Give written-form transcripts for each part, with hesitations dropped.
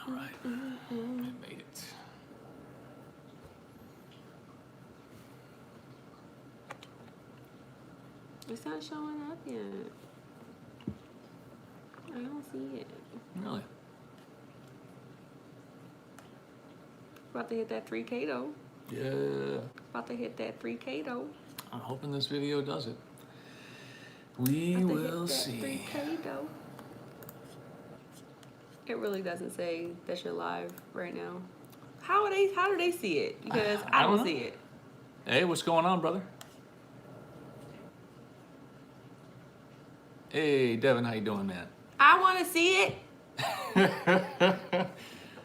All right, I made it. It's not showing up yet. I don't see it. Really? About to hit that 3K though. Yeah. About to hit that 3K though. I'm hoping this video does it. We will see. 3K though. It really doesn't say that you're live right now. How do they see it? Because I don't see it. Hey, what's going on, brother? Hey, Devin, how you doing, man? I want to see it.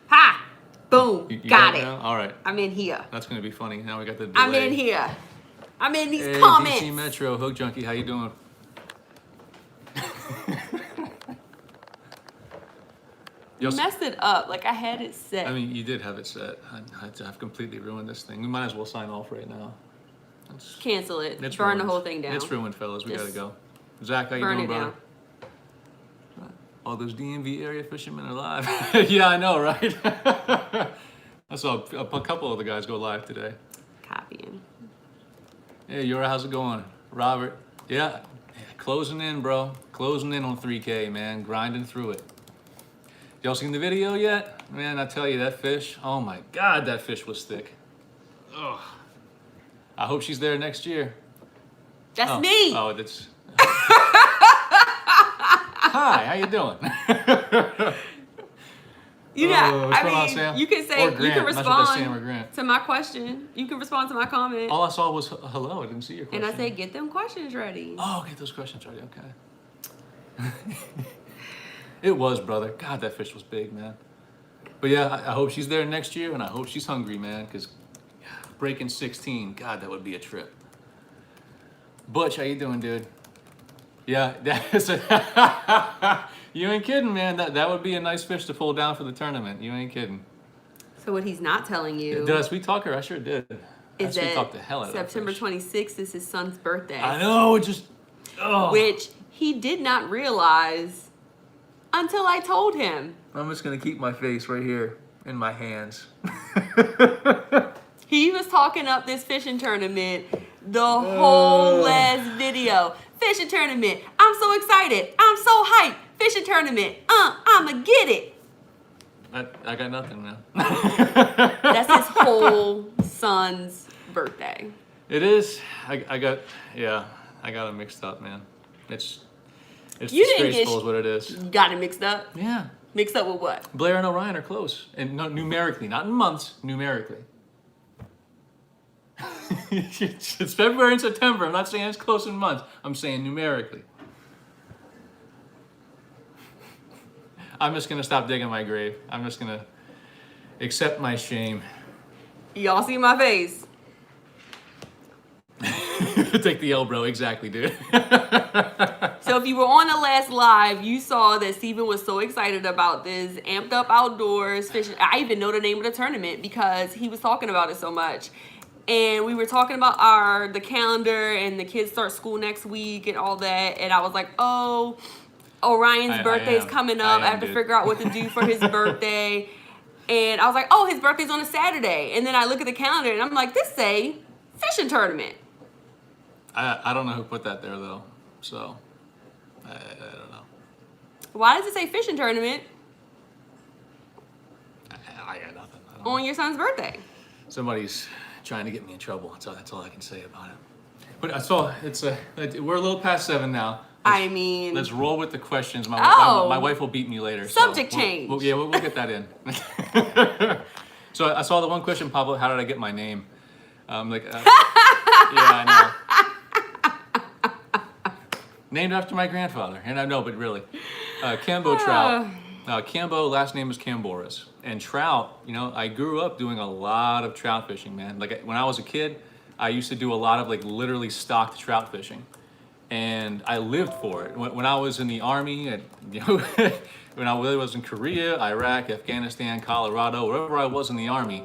Ha! Boom. You got it. Now? All right. I'm in here. That's going to be funny. Now we got the delay. I'm in here. I'm in these hey, comments. DC Metro, Hook Junkie, how you doing? You messed it up. Like I had it set. I mean, you did have it set. I've completely ruined this thing. We might as well sign off right now. Cancel it. It's Burn ruined. the whole thing down. It's ruined, fellas. We Just gotta go. Zach, how you burn doing, it brother? down. All those DMV area fishermen are live. Yeah, I know, right? I saw a couple of the guys go live today. Copying. Hey, Yura, how's it going? Robert, yeah, closing in, bro. Closing in on 3K, man. Grinding through it. Y'all seen the video yet? Man, I tell you, that fish, oh my God, that fish was thick. Ugh. I hope she's there next year. That's me. Oh, that's... Hi, how you doing? You know, what's I going on, mean, Sam? you can say, Or Grant. you can I'm not sure if that's Sam or respond Grant. to my question. You can respond to my comment. All I saw was hello. I didn't see your question. And I said, get them questions ready. Oh, get those questions ready. Okay. It was, brother. God, that fish was big, man. But yeah, I hope she's there next year, and I hope she's hungry, man, because breaking 16, God, that would be a trip. Butch, how you doing, dude? Yeah, that's you ain't kidding, man. That would be a nice fish to pull down for the tournament. You ain't kidding. So what he's not telling you Did I sweet talk her? I sure did. I is sweet talked that the hell out of that September fish. 26th is his son's birthday. I know, it just... Oh. Which he did not realize until I told him. I'm just going to keep my face right here in my hands. He was talking up this fishing tournament the whole last video. Fishing tournament. I'm so excited. I'm so hyped. Fishing tournament. I'ma get it. I got nothing, man. That's his whole son's birthday. It is. I got it mixed up, man. It's You didn't disgraceful is what it is. You got it mixed up? Yeah. Mixed up with what? Blair and Orion are close. And no, numerically, not in months, numerically. It's February and September. I'm not saying it's close in months. I'm saying numerically. I'm just going to stop digging my grave. I'm just going to accept my shame. Y'all see my face? Take the L, bro. Exactly, dude. So if you were on the last live, you saw that Steven was so excited about this amped up outdoors fishing. I even know the name of the tournament because he was talking about it so much. And we were talking about the calendar and the kids start school next week and all that. And I was like, oh, Orion's birthday's coming up. I have to figure out what to do for his birthday. And I was like, oh, his birthday's on a Saturday. And then I look at the calendar and I'm like, this say fishing tournament. I don't know who put that there, though. So, I don't know. Why does it say fishing tournament I got nothing. I don't know. on your son's birthday? Somebody's trying to get me in trouble. That's all I can say about it. But I saw we're a little past 7 now. Let's roll with the questions. My wife will beat me later. Subject change. We'll get that in. So I saw the one question, Pablo. How did I get my name? Yeah, I know. Named after my grandfather, and I know, but really, Kambotrout. Kambo, last name is Kamboris. And trout, I grew up doing a lot of trout fishing, man. Like when I was a kid, I used to do a lot of literally stocked trout fishing. And I lived for it. When I was in the Army, when I was in Korea, Iraq, Afghanistan, Colorado, wherever I was in the Army,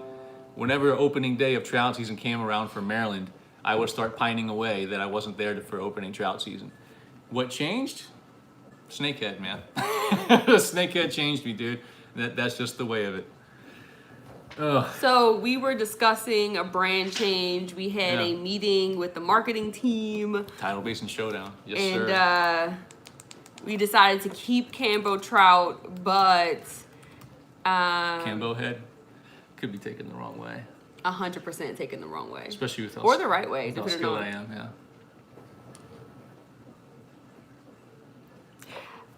whenever opening day of trout season came around for Maryland, I would start pining away that I wasn't there for opening trout season. What changed? Snakehead, man. Snakehead changed me, dude. That's just the way of it. Ugh. So we were discussing a brand change. We had a meeting with the marketing team. Tidal Basin Showdown. Yes, and, sir. We decided to keep Kambotrout, but Kambohead could be taken the wrong way. 100% taken the wrong way. Especially with or the right way, with how depending skilled on. I am, yeah.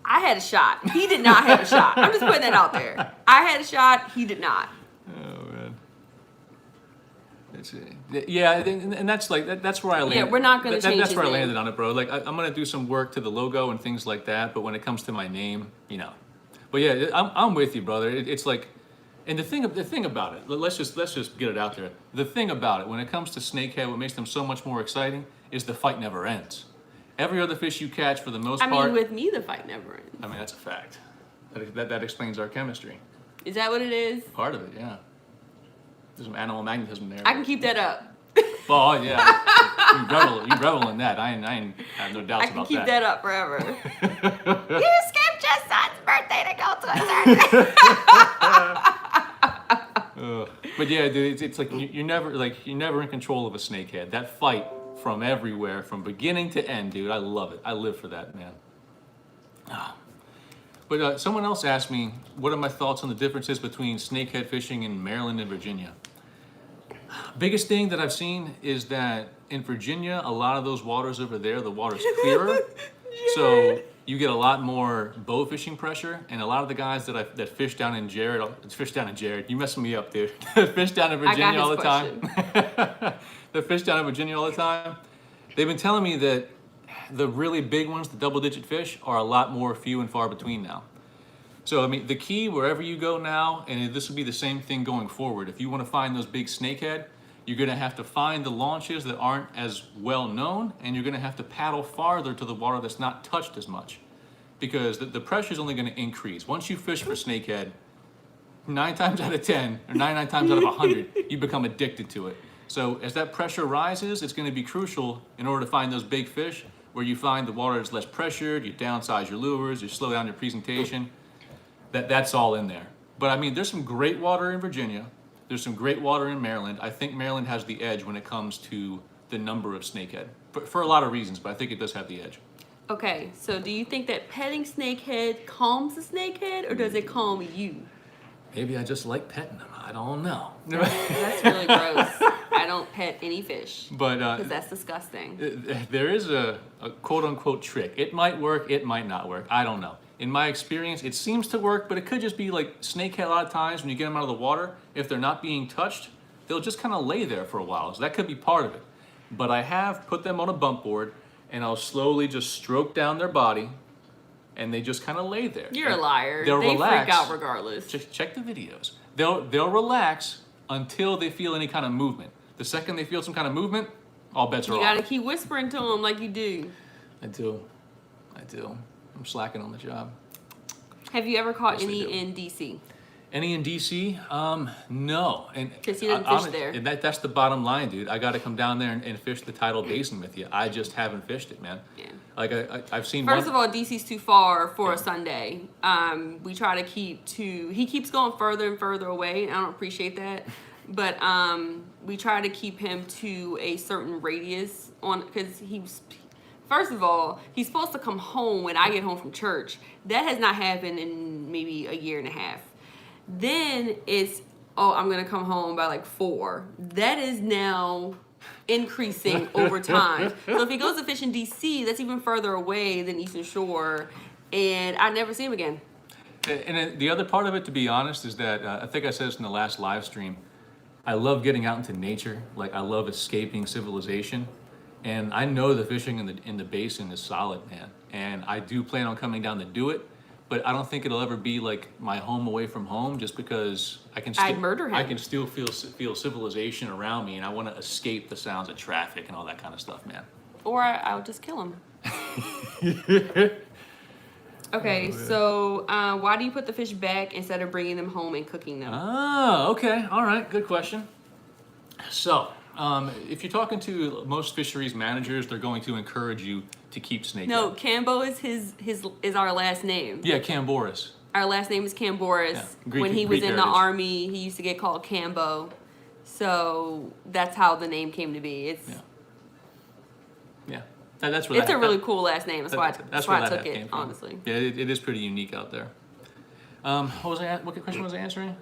I had a shot. He did not have a shot. I'm just putting that out there. I had a shot. He did not. Oh man. Yeah, and that's like that's where I landed. Yeah, we're not gonna change That's his where I name. landed on it, bro. Like I'm gonna do some work to the logo and things like that, but when it comes to my name, you know. But yeah, I'm with you, brother. It's like, and the thing about it. Let's just get it out there. The thing about it, when it comes to snakehead, what makes them so much more exciting is the fight never ends. Every other fish you catch, for the most part. I mean, with me, the fight never ends. I mean, that's a fact. That explains our chemistry. Is that what it is? Part of it, yeah. There's some animal magnetism there. I can keep that up. Well, yeah. you revel in that. I have no doubts I can about keep that. that up forever. You skipped your son's birthday to go to a tournament. But yeah, dude, it's like you're never in control of a snakehead. That fight from everywhere, from beginning to end, dude. I love it. I live for that, man. But someone else asked me, what are my thoughts on the differences between snakehead fishing in Maryland and Virginia? Biggest thing that I've seen is that in Virginia, a lot of those waters over there, the water's clearer. So you get a lot more bow fishing pressure, and a lot of the guys that fish down in Jared, you messing me up, dude. Fish down in Virginia all the time. The fish down in Virginia all the time. They've been telling me that the really big ones, the double-digit fish, are a lot more few and far between now. So, I mean, the key wherever you go now, and this will be the same thing going forward, if you want to find those big snakehead, you're going to have to find the launches that aren't as well known, and you're going to have to paddle farther to the water that's not touched as much. Because the pressure is only going to increase. Once you fish for snakehead, 9 times out of 10, or 99 times out of 100, you become addicted to it. So as that pressure rises, it's going to be crucial in order to find those big fish, where you find the water is less pressured, you downsize your lures, you slow down your presentation. That's all in there. But I mean, there's some great water in Virginia. There's some great water in Maryland. I think Maryland has the edge when it comes to the number of snakehead, for a lot of reasons, but I think it does have the edge. Okay, so do you think that petting snakehead calms the snakehead, or does it calm you? Maybe I just like petting them. I don't know. That's really gross. I don't pet any fish. But because that's disgusting. There is a quote-unquote trick. It might work, it might not work. I don't know. In my experience, it seems to work, but it could just be like snakehead. A lot of times when you get them out of the water, if they're not being touched, they'll just kind of lay there for a while. So that could be part of it. But I have put them on a bump board, and I'll slowly just stroke down their body, and they just kind of lay there. You're a liar. They'll they relax. Freak out regardless. Check the videos. They'll relax until they feel any kind of movement. The second they feel some kind of movement, all bets are off. You gotta keep whispering to them like you do. I do. I'm slacking on the job. Have you ever caught Yes, I any do. in DC? Any in DC? No. Because he doesn't fish there. And that's the bottom line, dude. I got to come down there and fish the tidal basin with you. I just haven't fished it, man. Yeah. Like I've seen. First of all, DC's too far for a Sunday. We try to keep to. He keeps going further and further away. And I don't appreciate that, but we try to keep him to a certain radius on because he's. First of all, he's supposed to come home when I get home from church. That has not happened in maybe a year and a half. Then it's, oh, I'm going to come home by like 4. That is now increasing over time. So if he goes to fish in DC, that's even further away than Eastern Shore. And I never see him again. And the other part of it, to be honest, is that I think I said this in the last live stream. I love getting out into nature. Like, I love escaping civilization. And I know the fishing in the basin is solid, man. And I do plan on coming down to do it, but I don't think it'll ever be like my home away from home, just because I'd murder him. I can still feel civilization around me, and I want to escape the sounds of traffic and all that kind of stuff, man. Or I'll just kill him. Okay, so why do you put the fish back instead of bringing them home and cooking them? Oh, okay. All right. Good question. So, if you're talking to most fisheries managers, they're going to encourage you to keep snakehead. No, Cambo is our last name. Yeah, Kamboris. Our last name is Kamboris. Yeah, Greek- when he was Greek in the heritage. army, he used to get called Kambo. So that's how the name came to be. It's Yeah. That's where it's that, a really cool last name. That's why that's I where that took came it, from. honestly. Yeah, it is pretty unique out there. What question was I answering?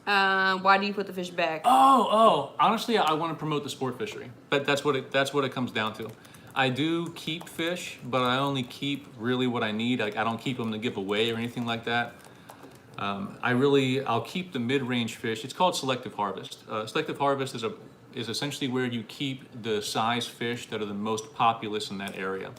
Why do you put the fish back? Honestly, I want to promote the sport fishery. But that's what it comes down to. I do keep fish, but I only keep really what I need. Like, I don't keep them to give away or anything like that. I'll keep the mid-range fish. It's called selective harvest. Selective harvest is essentially where you keep the size fish that are the most populous in that area.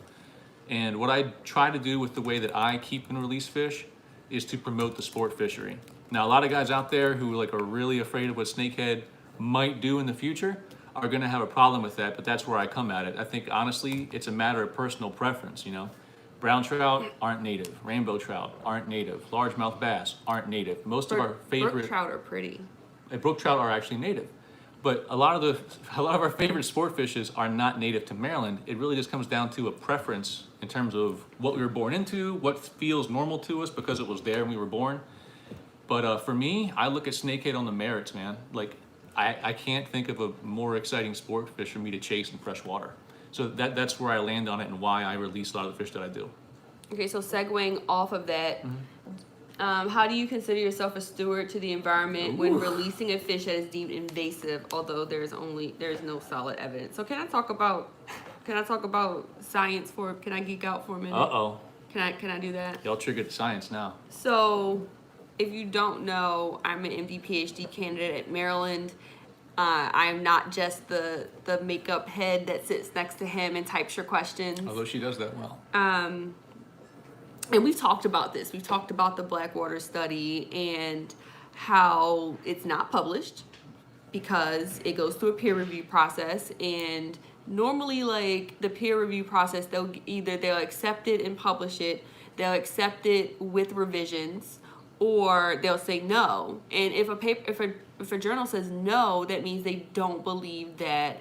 And what I try to do with the way that I keep and release fish is to promote the sport fishery. Now, a lot of guys out there who are really afraid of what snakehead might do in the future are going to have a problem with that, but that's where I come at it. I think, honestly, it's a matter of personal preference, Brown trout aren't native. Rainbow trout aren't native. Largemouth bass aren't native. Most of our favorite Brook trout are pretty. brook trout are actually native. But a lot of our favorite sport fishes are not native to Maryland. It really just comes down to a preference in terms of what we were born into, what feels normal to us because it was there when we were born. But for me, I look at snakehead on the merits, man. Like, I can't think of a more exciting sport fish for me to chase in fresh water. So that's where I land on it and why I release a lot of the fish that I do. Okay, so segueing off of that, how do you consider yourself a steward to the environment when releasing a fish that is deemed invasive, although there's no solid evidence? So can I talk about science can I geek out for a minute? Uh-oh. Can I do that? Y'all triggered science now. So, if you don't know, I'm an MD PhD candidate at Maryland. I am not just the makeup head that sits next to him and types your questions. Although she does that well. And we've talked about this. We've talked about the Blackwater study and how it's not published because it goes through a peer review process. And normally, like, the peer review process, they'll accept it and publish it. They'll accept it with revisions, or they'll say no. And if a journal says no, that means they don't believe that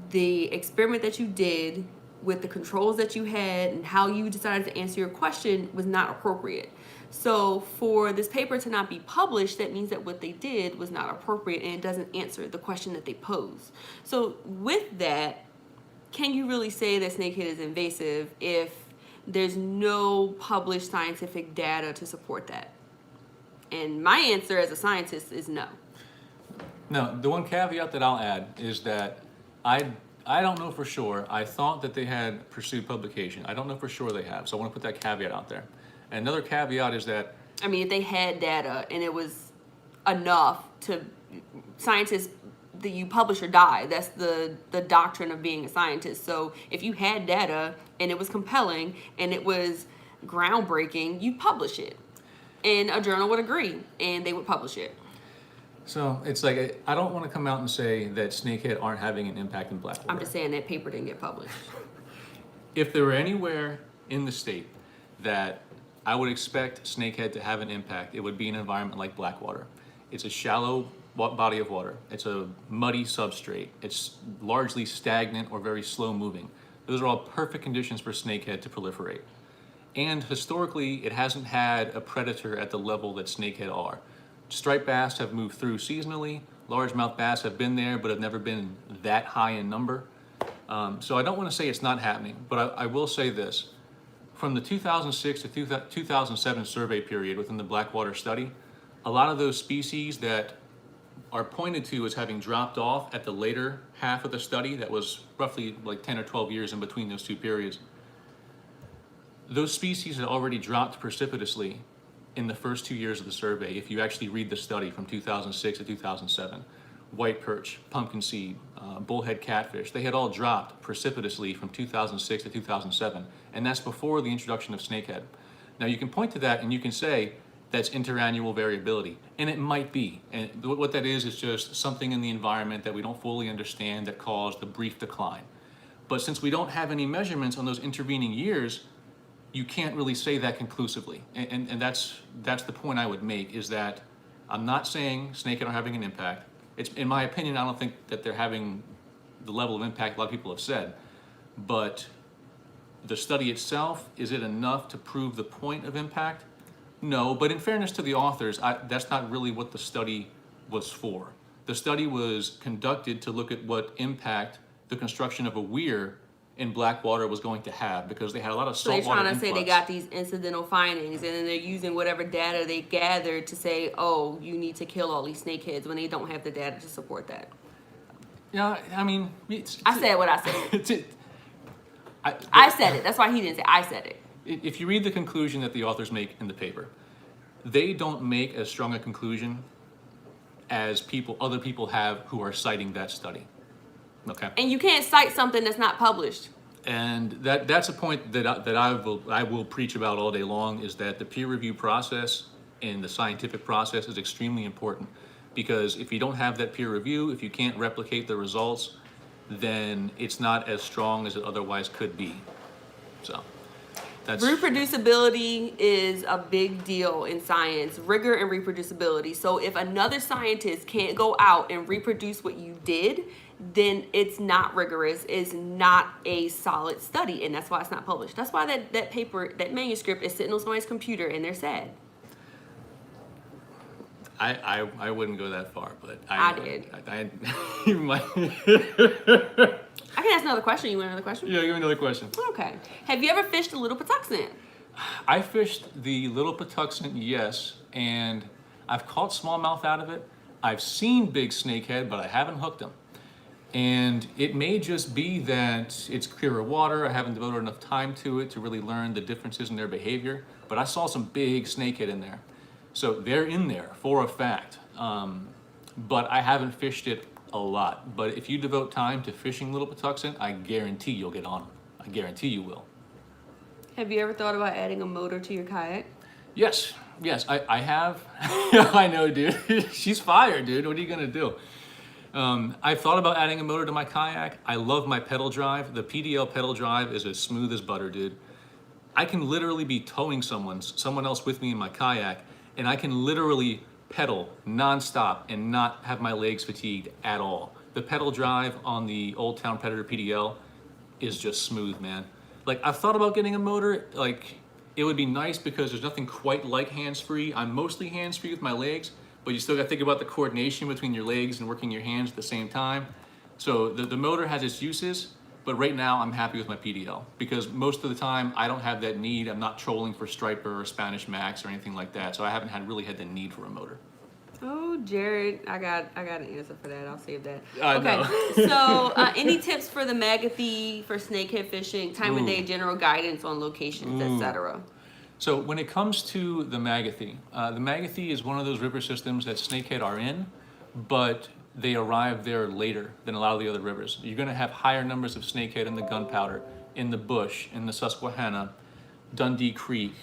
the experiment that you did with the controls that you had and how you decided to answer your question was not appropriate. So for this paper to not be published, that means that what they did was not appropriate and it doesn't answer the question that they posed. So with that, can you really say that snakehead is invasive if there's no published scientific data to support that? And my answer as a scientist is no. No, the one caveat that I'll add is that I don't know for sure. I thought that they had pursued publication. I don't know for sure they have. So I want to put that caveat out there. And another caveat is that, I mean, if they had data and it was enough to scientists, that you publish or die. That's the doctrine of being a scientist. So if you had data and it was compelling and it was groundbreaking, you publish it. And a journal would agree and they would publish it. so it's like, I don't want to come out and say that snakehead aren't having an impact in Blackwater. I'm just saying that paper didn't get published. If there were anywhere in the state that I would expect snakehead to have an impact, it would be an environment like Blackwater. It's a shallow body of water. It's a muddy substrate. It's largely stagnant or very slow moving. Those are all perfect conditions for snakehead to proliferate. And historically, it hasn't had a predator at the level that snakehead are. Striped bass have moved through seasonally. Largemouth bass have been there, but have never been that high in number. So I don't want to say it's not happening, but I will say this. From the 2006 to 2007 survey period within the Blackwater study, a lot of those species that are pointed to as having dropped off at the later half of the study, that was roughly like 10 or 12 years in between those two periods, those species had already dropped precipitously in the first 2 years of the survey. If you actually read the study from 2006 to 2007, white perch, pumpkin seed, bullhead catfish, they had all dropped precipitously from 2006 to 2007. And that's before the introduction of snakehead. Now you can point to that and you can say that's interannual variability. And it might be. And what that is just something in the environment that we don't fully understand that caused the brief decline. But since we don't have any measurements on those intervening years, you can't really say that conclusively. And that's the point I would make, is that I'm not saying snakehead are having an impact. It's, in my opinion, I don't think that they're having the level of impact a lot of people have said. But the study itself, is it enough to prove the point of impact? No, but in fairness to the authors, that's not really what the study was for. The study was conducted to look at what impact the construction of a weir in Blackwater was going to have, because they had a lot of So they're saltwater trying to say they influx. got these incidental findings, and then they're using whatever data they gathered to say, oh, you need to kill all these snakeheads, when they don't have the data to support that. Yeah, I mean, I said what I said. I said it. That's why he didn't say I said it. If you read the conclusion that the authors make in the paper, they don't make as strong a conclusion as other people have who are citing that study. Okay. And you can't cite something that's not published. And that's a point that I will preach about all day long, is that the peer review process and the scientific process is extremely important, because if you don't have that peer review, if you can't replicate the results, then it's not as strong as it otherwise could be. So that's Reproducibility is a big deal in science, rigor and reproducibility. So if another scientist can't go out and reproduce what you did, then it's not rigorous, it's not a solid study, and that's why it's not published. That's why that paper, that manuscript is sitting on somebody's computer and they're sad. I wouldn't go that far, but I did. You might. I can ask another question. You want another question? Yeah, give me another question. Okay. Have you ever fished a little Patuxent? I fished the little Patuxent, yes, and I've caught smallmouth out of it. I've seen big snakehead, but I haven't hooked them. And it may just be that it's clearer water. I haven't devoted enough time to it to really learn the differences in their behavior. But I saw some big snakehead in there. So they're in there for a fact. But I haven't fished it a lot. But if you devote time to fishing little Patuxent, I guarantee you'll get on them. I guarantee you will. Have you ever thought about adding a motor to your kayak? Yes, I have. I know, dude. She's fired, dude. What are you gonna do? I've thought about adding a motor to my kayak. I love my pedal drive. The PDL pedal drive is as smooth as butter, dude. I can literally be towing someone else with me in my kayak, and I can literally pedal nonstop and not have my legs fatigued at all. The pedal drive on the Old Town Predator PDL is just smooth, man. Like, I've thought about getting a motor. Like, it would be nice because there's nothing quite like hands-free. I'm mostly hands-free with my legs, but you still got to think about the coordination between your legs and working your hands at the same time. So the motor has its uses, but right now I'm happy with my PDL, because most of the time I don't have that need. I'm not trolling for striper or Spanish Max or anything like that, so I haven't really had the need for a motor. Oh, Jared, I got an answer for that. I'll save that. I okay, know. so any tips for the Magathy for snakehead fishing, time of day, general guidance on locations, etc.? So when it comes to the Magathy is one of those river systems that snakehead are in, but they arrive there later than a lot of the other rivers. You're going to have higher numbers of snakehead in the Gunpowder, in the Bush, in the Susquehanna, Dundee Creek,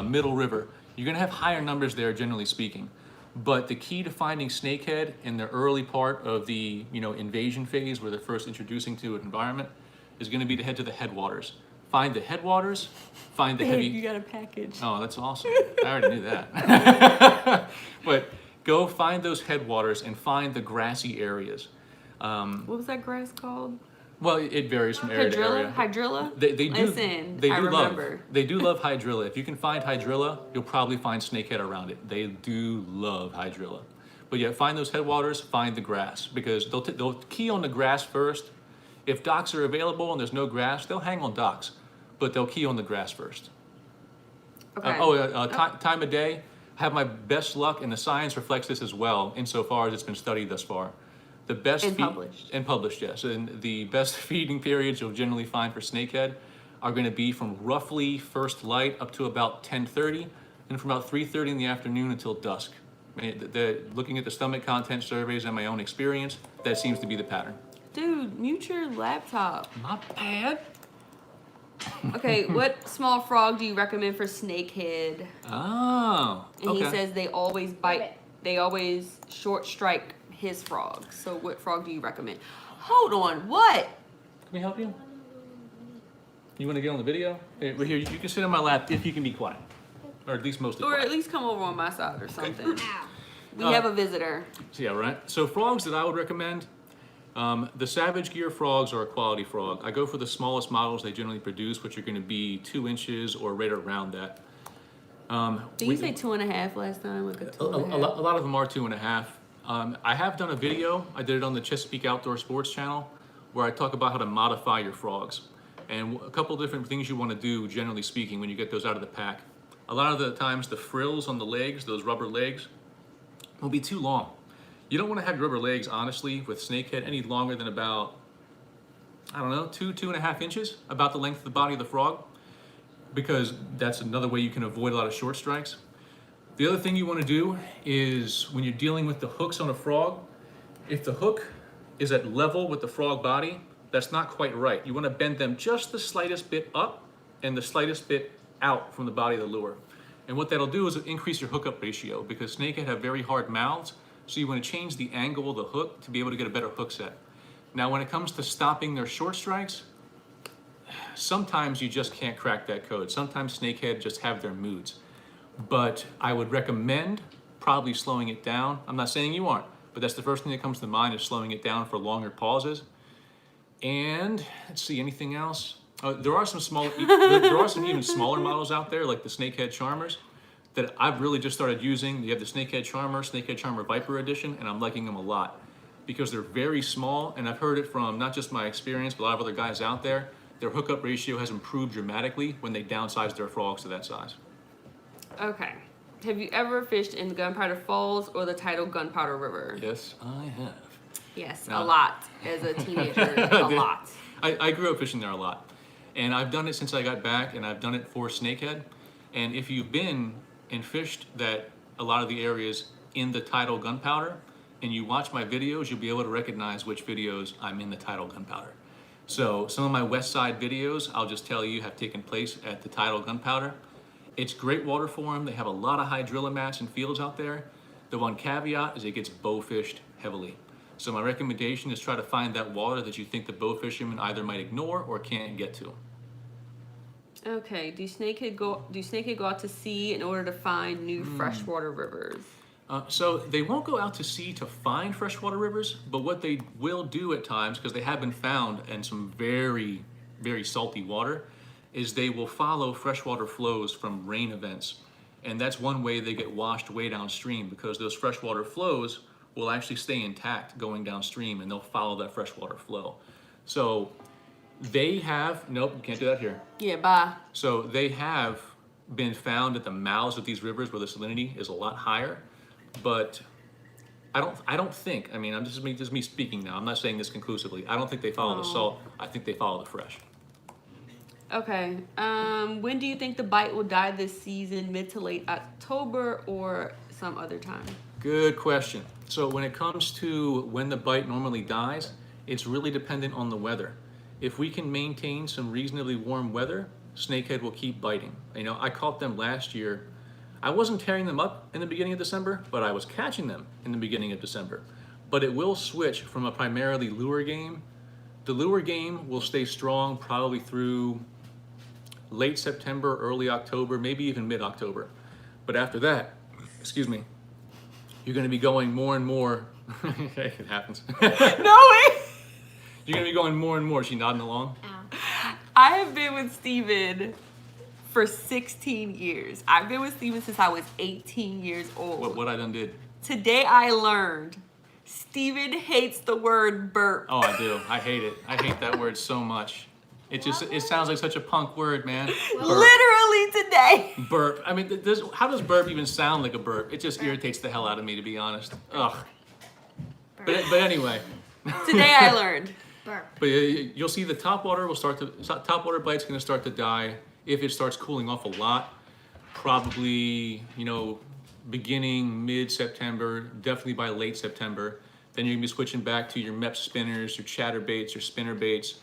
Middle River. You're going to have higher numbers there, generally speaking. But the key to finding snakehead in the early part of the invasion phase, where they're first introducing to an environment, is going to be to head to the headwaters. Find the headwaters, find the heavy... You got a package. Oh, that's awesome. I already knew that. But go find those headwaters and find the grassy areas. What was that grass called? Well, it varies from area to area. Hydrilla? They do. Listen, They I do remember. They do love hydrilla. If you can find hydrilla, you'll probably find snakehead around it. They do love hydrilla. But yeah, find those headwaters, find the grass, because they'll key on the grass first. If docks are available and there's no grass, they'll hang on docks, but they'll key on the grass first. Okay. Time of day. Have my best luck, and the science reflects this as well, insofar as it's been studied thus far. The best published, yes. And the best feeding periods you'll generally find for snakehead are going to be from roughly first light up to about 10:30, and from about 3:30 in the afternoon until dusk. Looking at the stomach content surveys and my own experience, that seems to be the pattern. Dude, mute your laptop. Not bad. Okay, what small frog do you recommend for snakehead? Oh, And he says they always bite, they always short strike his frogs. So what frog do you recommend? Hold on, what? Can we help you? You want to get on the video? Here, you can sit on my lap if you can be quiet. Or at least mostly Or quiet. at least come over on my side or something. We have a visitor. So yeah, right. So frogs that I would recommend, the Savage Gear frogs are a quality frog. I go for the smallest models they generally produce, which are going to be 2 inches or right around that. Did you say 2.5 last time? Like a lot of them are 2.5. I have done a video. I did it on the Chesapeake Outdoor Sports channel, where I talk about how to modify your frogs and a couple different things you want to do, generally speaking, when you get those out of the pack. A lot of the times, the frills on the legs, those rubber legs, will be too long. You don't want to have your rubber legs, honestly, with snakehead any longer than about, I don't know, 2.5 inches, about the length of the body of the frog, because that's another way you can avoid a lot of short strikes. The other thing you want to do is when you're dealing with the hooks on a frog, if the hook is at level with the frog body, that's not quite right. You want to bend them just the slightest bit up and the slightest bit out from the body of the lure. And what that'll do is increase your hookup ratio, because snakehead have very hard mouths, so you want to change the angle of the hook to be able to get a better hook set. Now, when it comes to stopping their short strikes, sometimes you just can't crack that code. Sometimes snakehead just have their moods. But I would recommend probably slowing it down. I'm not saying you aren't, but that's the first thing that comes to mind, is slowing it down for longer pauses. And let's see, anything else? There are some even smaller models out there, like the Snakehead Charmers, that I've really just started using. You have the Snakehead Charmer Viper Edition, and I'm liking them a lot because they're very small, and I've heard it from not just my experience, but a lot of other guys out there. Their hookup ratio has improved dramatically when they downsize their frogs to that size. Okay. Have you ever fished in Gunpowder Falls or the tidal Gunpowder River? Yes, I have. Yes, Now, a lot. As a teenager, a lot. I grew up fishing there a lot. And I've done it since I got back, and I've done it for snakehead. And if you've been and fished a lot of the areas in the tidal Gunpowder, and you watch my videos, you'll be able to recognize which videos I'm in the tidal Gunpowder. So some of my west side videos, I'll just tell you, have taken place at the tidal Gunpowder. It's great water for them. They have a lot of hydrilla mats and fields out there. The one caveat is it gets bow fished heavily. So my recommendation is try to find that water that you think the bow fishermen either might ignore or can't get to. Okay, do snakehead go out to sea in order to find new freshwater rivers? So they won't go out to sea to find freshwater rivers, but what they will do at times, because they have been found in some very, very salty water, is they will follow freshwater flows from rain events. And that's one way they get washed way downstream, because those freshwater flows will actually stay intact going downstream, and they'll follow that freshwater flow. So they have, nope, you can't do that here. Yeah, bye. So they have been found at the mouths of these rivers where the salinity is a lot higher, but I don't think, I mean, I'm just me speaking now. I'm not saying this conclusively. I don't think they follow the salt. I think they follow the fresh. Okay. When do you think the bite will die this season? Mid to late October or some other time? Good question. So when it comes to when the bite normally dies, it's really dependent on the weather. If we can maintain some reasonably warm weather, snakehead will keep biting. You know, I caught them last year. I wasn't tearing them up in the beginning of December, but I was catching them in the beginning of December. But it will switch from a primarily lure game. The lure game will stay strong probably through late September, early October, maybe even mid-October. But after that, excuse me, you're going to be going more and more. It happens. No way! You're going to be going more and more. Is she nodding along? I have been with Steven for 16 years. I've been with Steven since I was 18 years old. What I done did? Today I learned Steven hates the word burp. Oh, I do. I hate it. I hate that word so much. It sounds like such a punk word, man. Literally today. Burp. I mean, how does burp even sound like a burp? It just irritates the hell out of me, to be honest. Ugh. But anyway. Today I learned. Burp. But you'll see the topwater bite's going to start to die if it starts cooling off a lot. Probably, beginning mid-September, definitely by late September. Then you're going to be switching back to your MEP spinners, your chatterbaits, your spinner baits.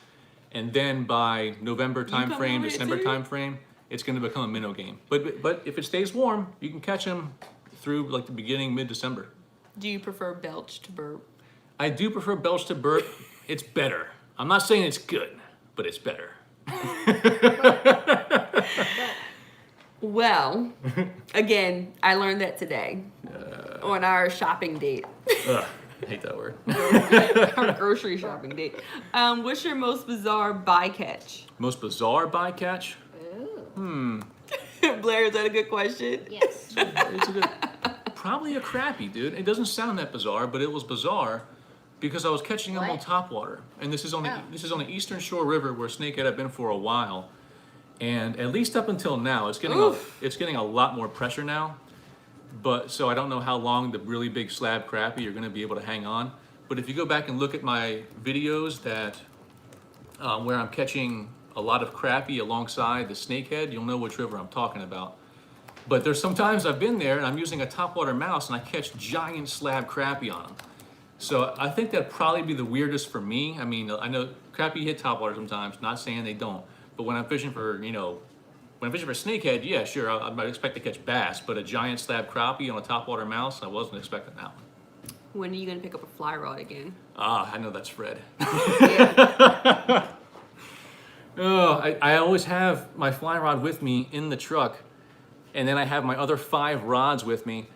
And then by November timeframe, December timeframe, it's going to become a minnow game. But if it stays warm, you can catch them through like the beginning, mid-December. Do you prefer belch to burp? I do prefer belch to burp. It's better. I'm not saying it's good, but it's better. Well, again, I learned that today on our shopping date. I hate that word. Our grocery shopping date. What's your most bizarre bycatch? Most bizarre bycatch? Blair, is that a good question? Yes. It's a good, probably a crappie, dude. It doesn't sound that bizarre, but it was bizarre because I was catching them on What? topwater, and this is on the Oh. this is on the Eastern Shore River where snakehead have been for a while, and at least up until now, it's getting it's getting a lot more pressure now. But so I don't know how long the really big slab crappie are going to be able to hang on. But if you go back and look at my videos that where I'm catching a lot of crappie alongside the snakehead, you'll know which river I'm talking about. But there's sometimes I've been there and I'm using a topwater mouse and I catch giant slab crappie on them. So I think that'd probably be the weirdest for me. I mean, I know crappie hit topwater sometimes, not saying they don't. But when I'm fishing for, when I'm fishing for snakehead, yeah, sure, I might expect to catch bass. But a giant slab crappie on a topwater mouse, I wasn't expecting that one. When are you gonna pick up a fly rod again? Ah, I know that's Fred. Yeah. Oh, I always have my fly rod with me in the truck, and then I have my other 5 rods with me.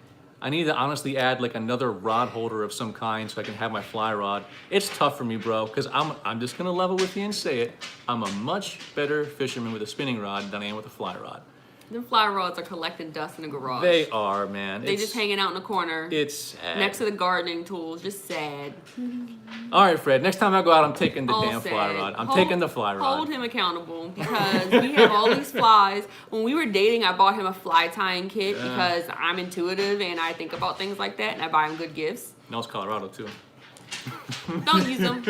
I need to honestly add like another rod holder of some kind so I can have my fly rod. It's tough for me, bro, because I'm just gonna level with you and say it. I'm a much better fisherman with a spinning rod than I am with a fly rod. Them fly rods are collecting dust in the garage. They are, man. They just hanging out in the corner It's sad. next to the gardening tools. Just sad. All right, Fred. Next time I go out, I'm taking the All damn sad. fly rod. I'm taking the fly rod. Hold him accountable because we have all these flies. When we were dating, I bought him a fly tying kit because I'm intuitive and I think about things like that, and I buy him good gifts. No, it's Colorado too. Don't use them.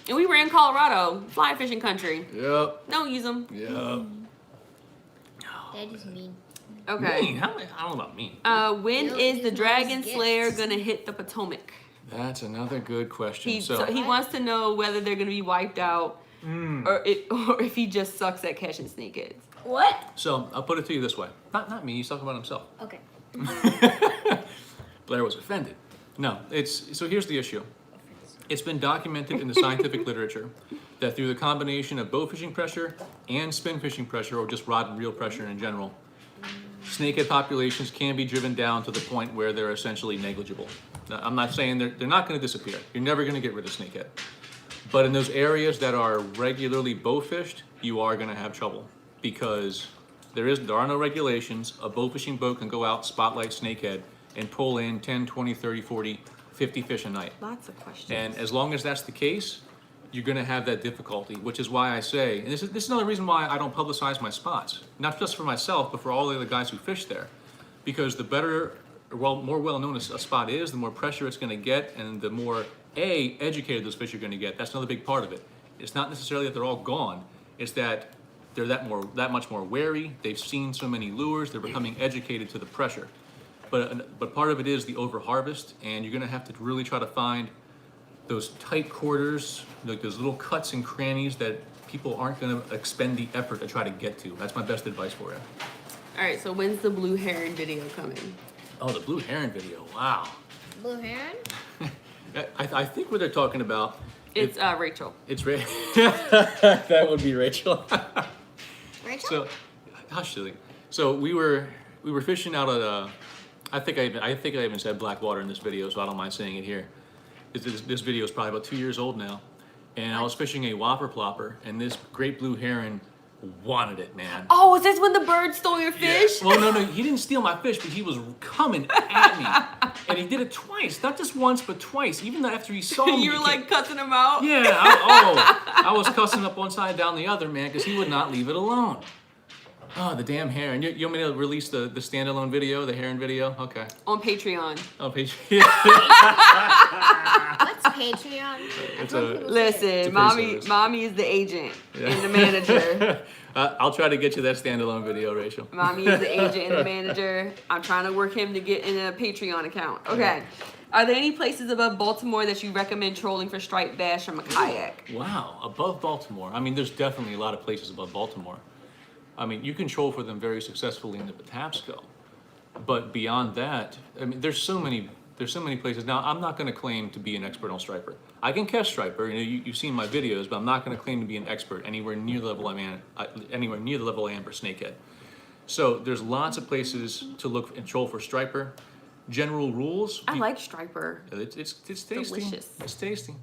And we were in Colorado, fly fishing country. Yep. Don't use them. Yep. That is mean. Okay. Mean? I don't know about me. When No, is these the are Dragon gifts. Slayer gonna hit the Potomac? That's another good question. He So wants to know whether they're gonna be wiped out or if he just sucks at catching snakeheads. What? So I'll put it to you this way. Not me. He's talking about himself. Okay. Blair was offended. No, so here's the issue. It's been documented in the scientific literature that through the combination of bow fishing pressure and spin fishing pressure, or just rod and reel pressure in general, snakehead populations can be driven down to the point where they're essentially negligible. Now, I'm not saying they're not going to disappear. You're never going to get rid of snakehead. But in those areas that are regularly bow fished, you are going to have trouble because there are no regulations. A bow fishing boat can go out, spotlight snakehead, and pull in 10, 20, 30, 40, 50 fish a night. Lots of questions. And as long as that's the case, you're going to have that difficulty, which is why I say, and this is another reason why I don't publicize my spots, not just for myself, but for all the other guys who fish there. Because the better, more well-known a spot is, the more pressure it's going to get, and the more, educated those fish are going to get. That's another big part of it. It's not necessarily that they're all gone. It's that they're that much more wary. They've seen so many lures. They're becoming educated to the pressure. But part of it is the overharvest, and you're going to have to really try to find those tight quarters, like those little cuts and crannies that people aren't going to expend the effort to try to get to. That's my best advice for you. All right, so when's the blue heron video coming? Oh, the blue heron video. Wow. Blue heron? I think what they're talking about. It's Rachel. It's that would be Rachel. Rachel? So, how silly. So we were fishing out at I think I even said Blackwater in this video, so I don't mind saying it here. This video is probably about 2 years old now, and I was fishing a whopper plopper, and this great blue heron wanted it, man. Oh, is this when the bird stole your fish? Yeah. Well, no, he didn't steal my fish, but he was coming at me, and he did it twice, not just once, but twice. Even after he saw me, You were like cussing him out? yeah, I was cussing up one side down the other, man, because he would not leave it alone. Oh, the damn heron. You want me to release the standalone video, the heron video? Okay. On Patreon. Oh, page. What's Patreon? It's a- Listen, service. mommy is the agent and the manager. I'll try to get you that standalone video, Rachel. Mommy is the agent and the manager. I'm trying to work him to get in a Patreon account. Okay. Are there any places above Baltimore that you recommend trolling for striped bass from a kayak? Wow, above Baltimore. I mean, there's definitely a lot of places above Baltimore. I mean, you can troll for them very successfully in the Patapsco. But beyond that, I mean, there's so many places. Now, I'm not going to claim to be an expert on striper. I can catch striper. You've seen my videos, but I'm not going to claim to be an expert anywhere near the level I am for snakehead. So there's lots of places to look and troll for striper. General rules. I like striper. It's tasty. Delicious. It's tasty.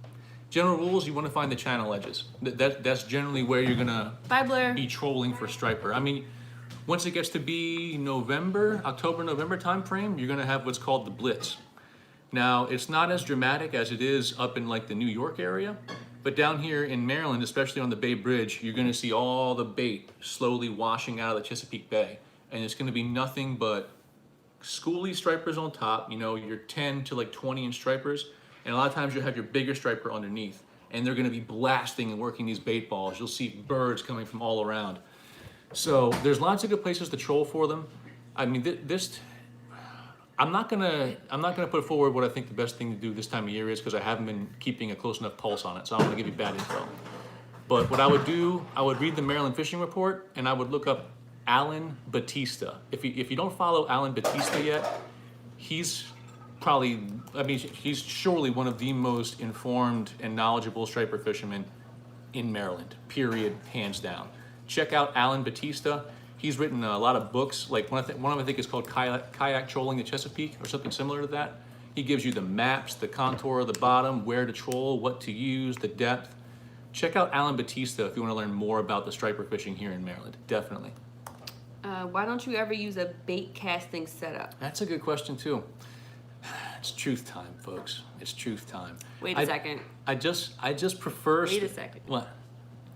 General rules, you want to find the channel edges. That's generally where you're gonna Bye, Blair. be trolling for striper. I mean, Once it gets to be October, November time frame, you're gonna have what's called the blitz. Now, it's not as dramatic as it is up in like the New York area, but down here in Maryland, especially on the Bay Bridge, you're gonna see all the bait slowly washing out of the Chesapeake Bay. And it's gonna be nothing but schoolie stripers on top, your 10 to like 20 inch stripers. And a lot of times you'll have your bigger striper underneath. And they're gonna be blasting and working these bait balls. You'll see birds coming from all around. So there's lots of good places to troll for them. I mean, I'm not gonna put forward what I think the best thing to do this time of year is, because I haven't been keeping a close enough pulse on it. So I don't want to give you bad info. But what I would do, I would read the Maryland Fishing Report, and I would look up Alan Batista. If you don't follow Alan Batista yet, he's surely one of the most informed and knowledgeable striper fishermen in Maryland, period, hands down. Check out Alan Batista. He's written a lot of books, like one of them I think is called Kayak Trolling the Chesapeake, or something similar to that. He gives you the maps, the contour of the bottom, where to troll, what to use, the depth. Check out Alan Batista if you want to learn more about the striper fishing here in Maryland, definitely. Why don't you ever use a bait casting setup? That's a good question too. It's truth time, folks. It's truth time. Wait a second. I just prefer. Wait a second. What?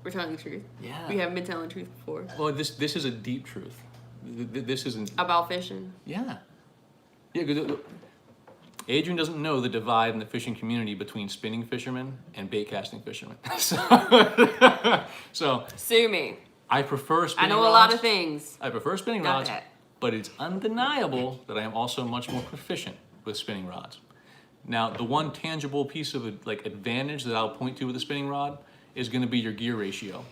We're telling the truth. Yeah. We haven't been telling the truth before. Well, this is a deep truth. This isn't About fishing. Yeah. Adrian doesn't know the divide in the fishing community between spinning fishermen and bait casting fishermen. So Sue me. I prefer spinning rods. I know a lot of things. I prefer spinning Not rods, that. but it's undeniable that I am also much more proficient with spinning rods. Now, the one tangible piece of advantage that I'll point to with a spinning rod is going to be your gear ratio.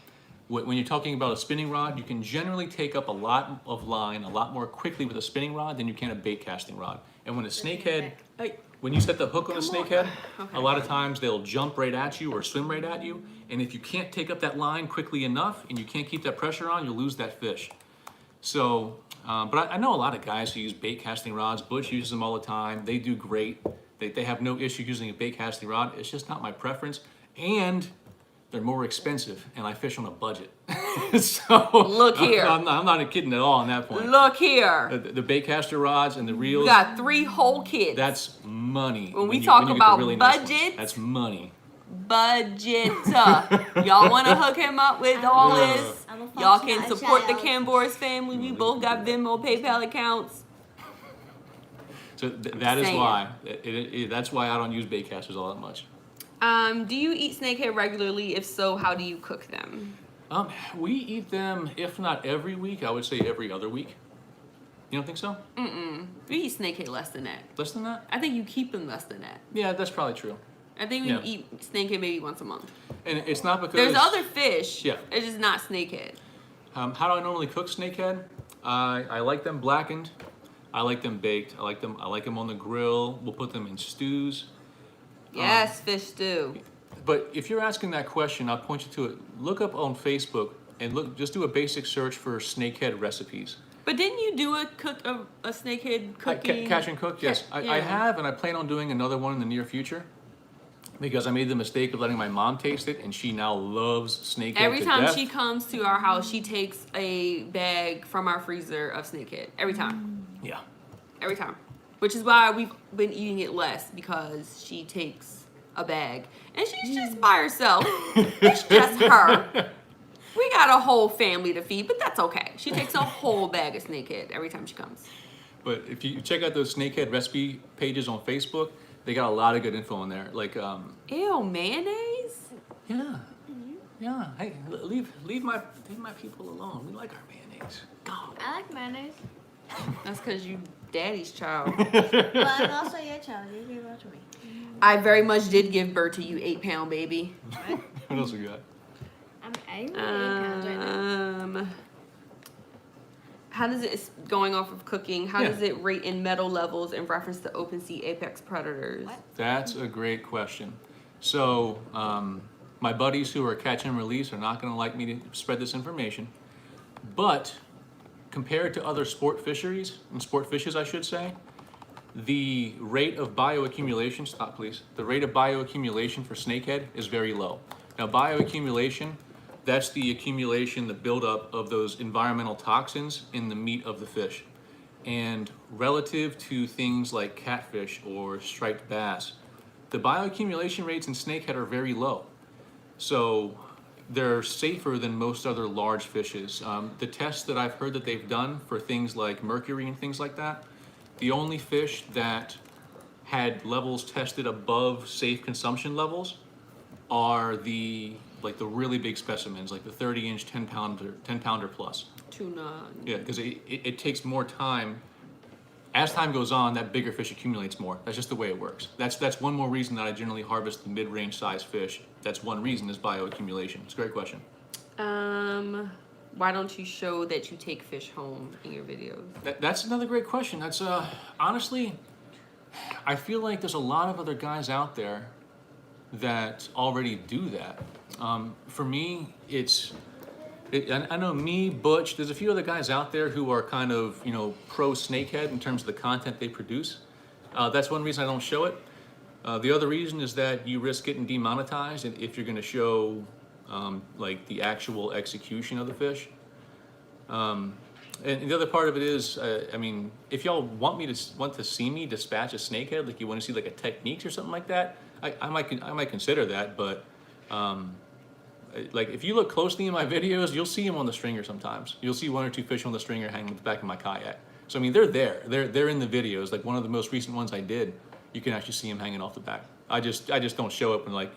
When you're talking about a spinning rod, you can generally take up a lot of line a lot more quickly with a spinning rod than you can a bait casting rod. And when a snakehead, when you set the hook on a snakehead, a lot of times they'll jump right at you or swim right at you. And if you can't take up that line quickly enough and you can't keep that pressure on, you'll lose that fish. So, but I know a lot of guys who use bait casting rods. Butch uses them all the time. They do great. They have no issue using a bait casting rod. It's just not my preference. And they're more expensive, and I fish on a budget. So look here. I'm not kidding at all on that point. Look here. The baitcaster rods and the reels. We got 3 whole kits. That's money. When we talk about really nice budget, ones. That's money. Budget. Y'all want to hook him up with all this? Y'all can support the Kambotrout family. We both got Venmo, PayPal accounts. So that is why. That's why I don't use baitcasters all that much. Do you eat snakehead regularly? If so, how do you cook them? We eat them, if not every week, I would say every other week. You don't think so? We eat snakehead less than that. Less than that? I think you keep them less than that. Yeah, that's probably true. I think we eat snakehead maybe once a month. And it's not because... There's other fish. Yeah. It's just not snakehead. How do I normally cook snakehead? I like them blackened. I like them baked. I like them on the grill. We'll put them in stews. Yes, fish stew. But if you're asking that question, I'll point you to it. Look up on Facebook and just do a basic search for snakehead recipes. But didn't you do a snakehead cooking? Catch and cook, yes. I have, and I plan on doing another one in the near future. Because I made the mistake of letting my mom taste it, and she now loves snakehead Every to time death. she comes to our house, she takes a bag from our freezer of snakehead. Every time. Yeah. Every time. Which is why we've been eating it less, because she takes a bag. And she's just by herself. It's just her. We got a whole family to feed, but that's okay. She takes a whole bag of snakehead every time she comes. But if you check out those snakehead recipe pages on Facebook, they got a lot of good info on there. Like, ew, mayonnaise? Yeah. Yeah. Hey, leave my people alone. We like our mayonnaise. God. I like mayonnaise. That's because you daddy's child. But I'm also your child. You gave birth to me. I very much did give birth to you, 8-pound baby. What else we got? I'm 8 pounds right now. How does it, going off of cooking, how does it rate in metal levels in reference to open sea apex predators? What? That's a great question. So, my buddies who are catch and release are not going to like me to spread this information, but compared to other sport fisheries, and sport fishes I should say, the rate of bioaccumulation, stop please, the rate of bioaccumulation for snakehead is very low. Now bioaccumulation, That's the accumulation, the buildup of those environmental toxins in the meat of the fish. And relative to things like catfish or striped bass, the bioaccumulation rates in snakehead are very low. So they're safer than most other large fishes. The tests that I've heard that they've done for things like mercury and things like that, the only fish that had levels tested above safe consumption levels are the really big specimens, like the 30-inch, 10-pounder plus. Tuna. Yeah, because it takes more time. As time goes on, that bigger fish accumulates more. That's just the way it works. That's one more reason that I generally harvest the mid-range size fish. That's one reason is bioaccumulation. It's a great question. Why don't you show that you take fish home in your videos? That's another great question. That's honestly, I feel like there's a lot of other guys out there that already do that. For me, I know me, Butch, there's a few other guys out there who are kind of, pro snakehead in terms of the content they produce. That's one reason I don't show it. The other reason is that you risk getting demonetized if you're going to show like the actual execution of the fish. And the other part of it is, I mean, if y'all want to see me dispatch a snakehead, like you want to see like a techniques or something like that, I might consider that, but like if you look closely in my videos, you'll see them on the stringer sometimes. You'll see 1 or 2 fish on the stringer hanging at the back of my kayak. So I mean, they're there. They're in the videos. Like one of the most recent ones I did, you can actually see them hanging off the back. I just don't show up and like,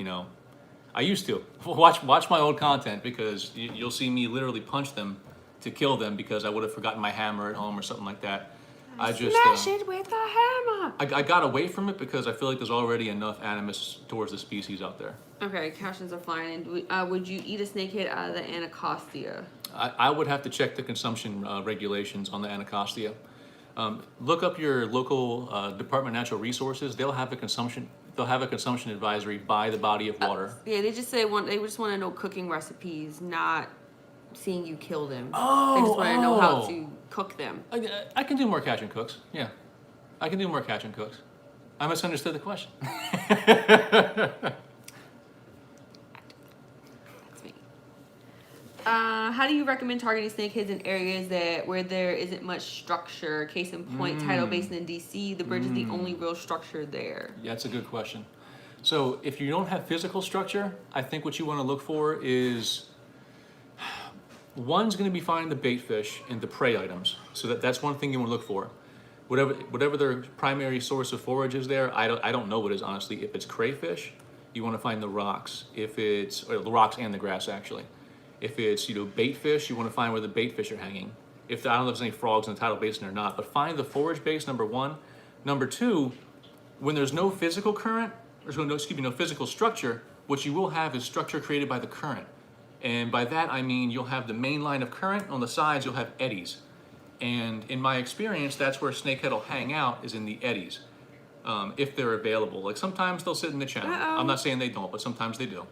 I used to. Watch my old content because you'll see me literally punch them to kill them because I would have forgotten my hammer at home or something like that. I just Smash it with a hammer. I got away from it because I feel like there's already enough animus towards the species out there. Okay, questions are flying in. Would you eat a snakehead out of the Anacostia? I would have to check the consumption regulations on the Anacostia. Look up your local Department of Natural Resources. They'll have a consumption advisory by the body of water. Yeah, they just say they just want to know cooking recipes, not seeing you kill them. Oh, they just want to know how to cook them. I can do more catch and cooks. Yeah, I can do more catch and cooks. I misunderstood the question. How do you recommend targeting snakeheads in areas where there isn't much structure? Case in point, Tidal Basin in DC, the bridge is the only real structure there. Yeah, that's a good question. So if you don't have physical structure, I think what you want to look for is, one's going to be finding the bait fish and the prey items. So that's one thing you want to look for. Whatever their primary source of forage is there, I don't know what it is, honestly. If it's crayfish, you want to find the rocks. Or the rocks and the grass, actually. If it's bait fish, you want to find where the bait fish are hanging. I don't know if there's any frogs in the tidal basin or not, but find the forage base, number one. Number two, when there's no physical current, no physical structure, what you will have is structure created by the current. And by that I mean you'll have the main line of current, on the sides you'll have eddies. And in my experience, that's where snakehead will hang out, is in the eddies, if they're available. Like sometimes they'll sit in the channel. I'm not saying they don't, but sometimes they do.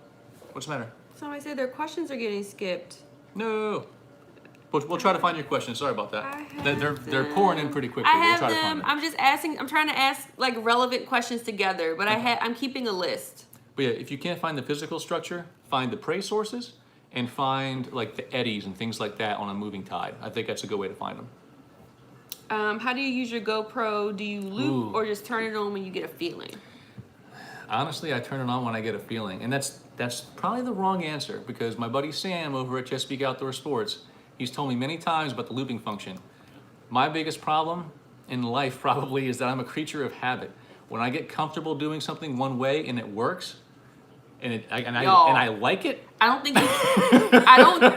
What's the matter? Somebody said their questions are getting skipped. No. We'll try to find your question. Sorry about that. They're pouring in pretty quickly. I have we'll try them. To find I'm just asking. I'm trying to ask like relevant questions together, but I'm keeping a list. But yeah, if you can't find the physical structure, find the prey sources and find like the eddies and things like that on a moving tide. I think that's a good way to find them. How do you use your GoPro? Do you loop or just turn it on when you get a feeling? Honestly, I turn it on when I get a feeling, and that's probably the wrong answer because my buddy Sam over at Chesapeake Outdoor Sports, he's told me many times about the looping function. My biggest problem in life probably is that I'm a creature of habit. When I get comfortable doing something one way and it works, and I like it, I don't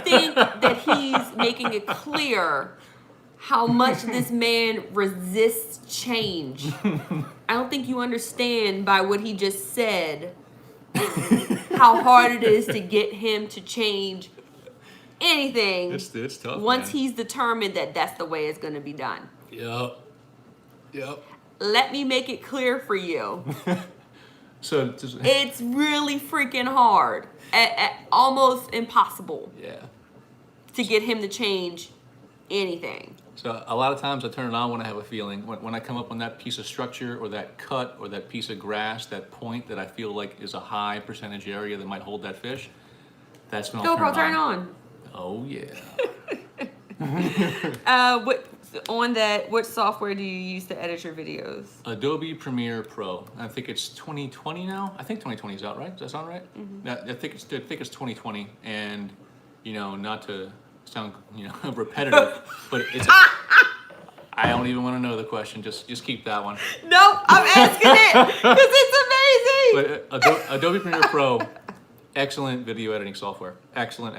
think that he's making it clear how much this man resists change. I don't think you understand by what he just said how hard it is to get him to change anything. It's tough, once man. He's determined that that's the way it's going to be done. Yep. Let me make it clear for you. So it's really freaking hard, almost impossible. Yeah. To get him to change anything. So a lot of times I turn it on when I have a feeling. When I come up on that piece of structure or that cut or that piece of grass, that point that I feel like is a high percentage area that might hold that fish, That's when GoPro, turn on. Oh yeah. What software do you use to edit your videos? Adobe Premiere Pro. I think it's 2020 now. I think 2020 is out, right? Does that sound right? Mm-hmm. I think it's 2020, and not to sound repetitive, but it's. I don't even want to know the question. Just keep that one. No, I'm asking it because it's amazing. But Adobe Premiere Pro, excellent video editing software. Excellent.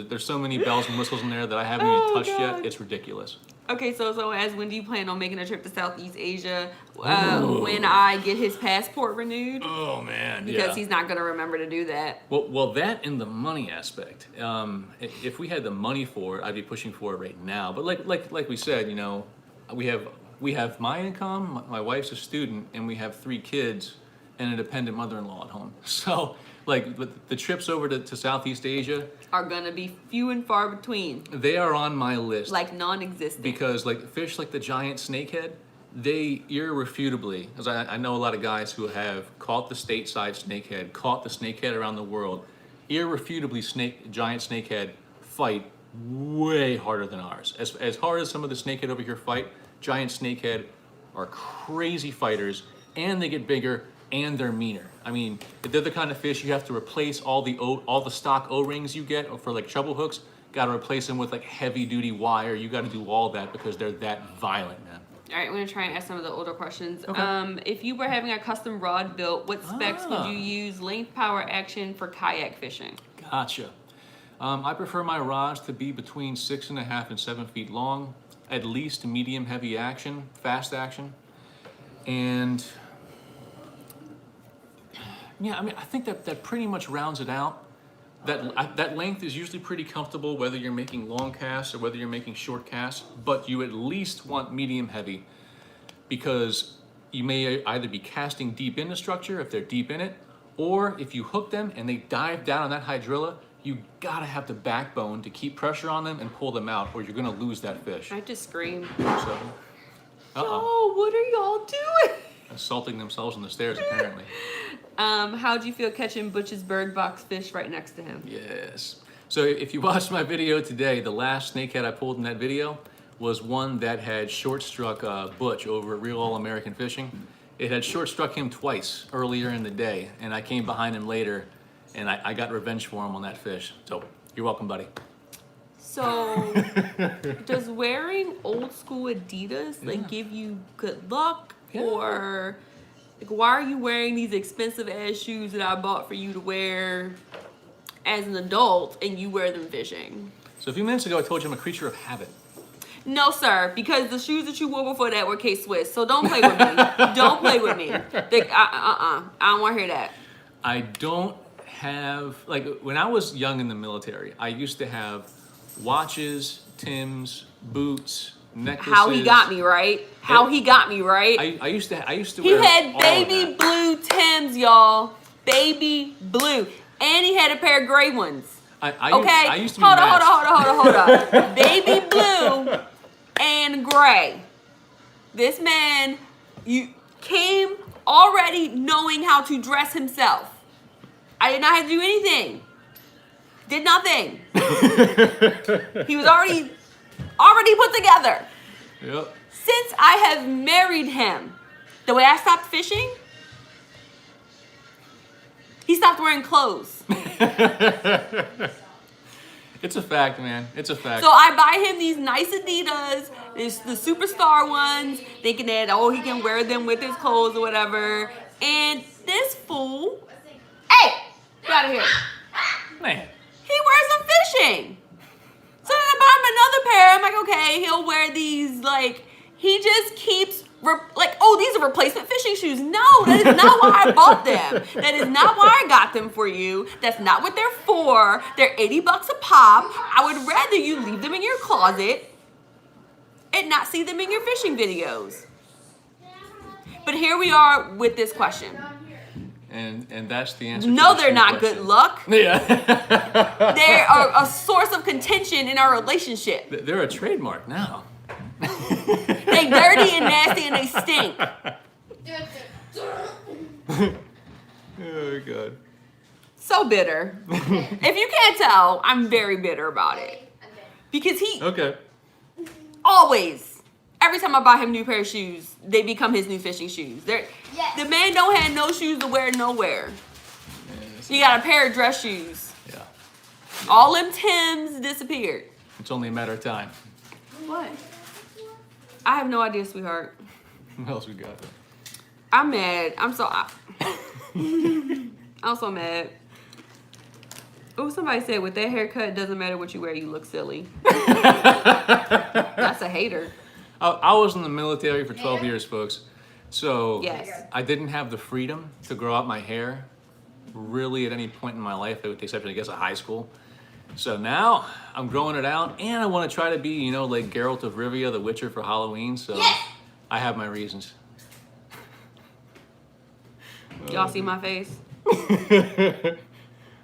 There's so many bells and whistles in there that I haven't even touched yet. It's ridiculous. Okay, so as when do you plan on making a trip to Southeast Asia? When I get his passport renewed? Oh man, because he's not gonna remember to do that. Well, that and the money aspect. If we had the money for it, I'd be pushing for it right now. But like we said, we have my income. My wife's a student, and we have 3 kids and a dependent mother-in-law at home. So the trips over to Southeast Asia are gonna be few and far between. They are on my list. Like non-existent. Because fish like the giant snakehead, they irrefutably, because I know a lot of guys who have caught the stateside snakehead, caught the snakehead around the world, irrefutably giant snakehead fight way harder than ours. As hard as some of the snakehead over here fight, giant snakehead are crazy fighters, and they get bigger, and they're meaner. I mean, they're the kind of fish you have to replace all the stock O-rings you get for treble hooks. Got to replace them with heavy duty wire. You got to do all that because they're that violent, man. All right, I'm gonna try and ask some of the older questions. Okay. If you were having a custom rod built, what specs would you use? Length, power, action for kayak fishing. Gotcha. I prefer my rods to be between 6.5 and 7 feet long, at least medium heavy action, fast action, and yeah, I mean, I think that pretty much rounds it out. That length is usually pretty comfortable whether you're making long casts or whether you're making short casts, but you at least want medium heavy because you may either be casting deep in the structure if they're deep in it, or if you hook them and they dive down on that hydrilla, you gotta have the backbone to keep pressure on them and pull them out, or you're gonna lose that fish. I just scream. So, Oh, what are y'all doing? Assaulting themselves on the stairs, apparently. How'd you feel catching Butch's bird box fish right next to him? Yes. So if you watched my video today, the last snakehead I pulled in that video was one that had short struck Butch over at Real All American Fishing. It had short struck him twice earlier in the day, and I came behind him later, and I got revenge for him on that fish. So you're welcome, buddy. So, does wearing old school Adidas give you good luck, or why are you wearing these expensive ass shoes that I bought for you to wear as an adult, and you wear them fishing? So a few minutes ago, I told you I'm a creature of habit. No, sir, because the shoes that you wore before that were K-Swiss. So don't play with me. Don't play with me. I don't want to hear that. I don't have when I was young in the military, I used to have watches, Timbs, boots, necklaces. How he got me right. He got me right. I used to He wear had all baby of that. blue Timbs, y'all. Baby blue. And he had a pair of gray ones. I used to be hold matched. on. Baby blue and gray. This man, you came already knowing how to dress himself. I did not have to do anything. Did nothing. He was already put together. Yep. Since I have married him, the way I stopped fishing, he stopped wearing clothes. It's a fact, man. It's a fact. So I buy him these nice Adidas, the superstar ones, thinking that, he can wear them with his clothes or whatever. And this fool, hey, get out of here. Man. He wears them fishing. So then I buy him another pair. I'm like, okay, he'll wear these, he just keeps, these are replacement fishing shoes. No, that is not why I bought them. That is not why I got them for you. That's not what they're for. They're $80 a pop. I would rather you leave them in your closet and not see them in your fishing videos. But here we are with this question. And that's the answer. No, they're not good luck. Yeah. They are a source of contention in our relationship. They're a trademark now. They dirty and nasty and they stink. Oh, God. So bitter. If you can't tell, I'm very bitter about it. Because he Okay. always, every time I buy him a new pair of shoes, they become his new fishing shoes. Yes. The man don't have no shoes to wear nowhere. He got a pair of dress shoes. Yeah. All them Tims disappeared. It's only a matter of time. What? I have no idea, sweetheart. What else we got? I'm mad. I'm so mad. Oh, somebody said with that haircut, it doesn't matter what you wear, you look silly. That's a hater. I was in the military for 12 years, folks. So Yes. I didn't have the freedom to grow out my hair really at any point in my life, with the exception, I guess, of high school. So now I'm growing it out, and I want to try to be, you know, like Geralt of Rivia, the Witcher for Halloween. So I have my reasons. Y'all see my face? What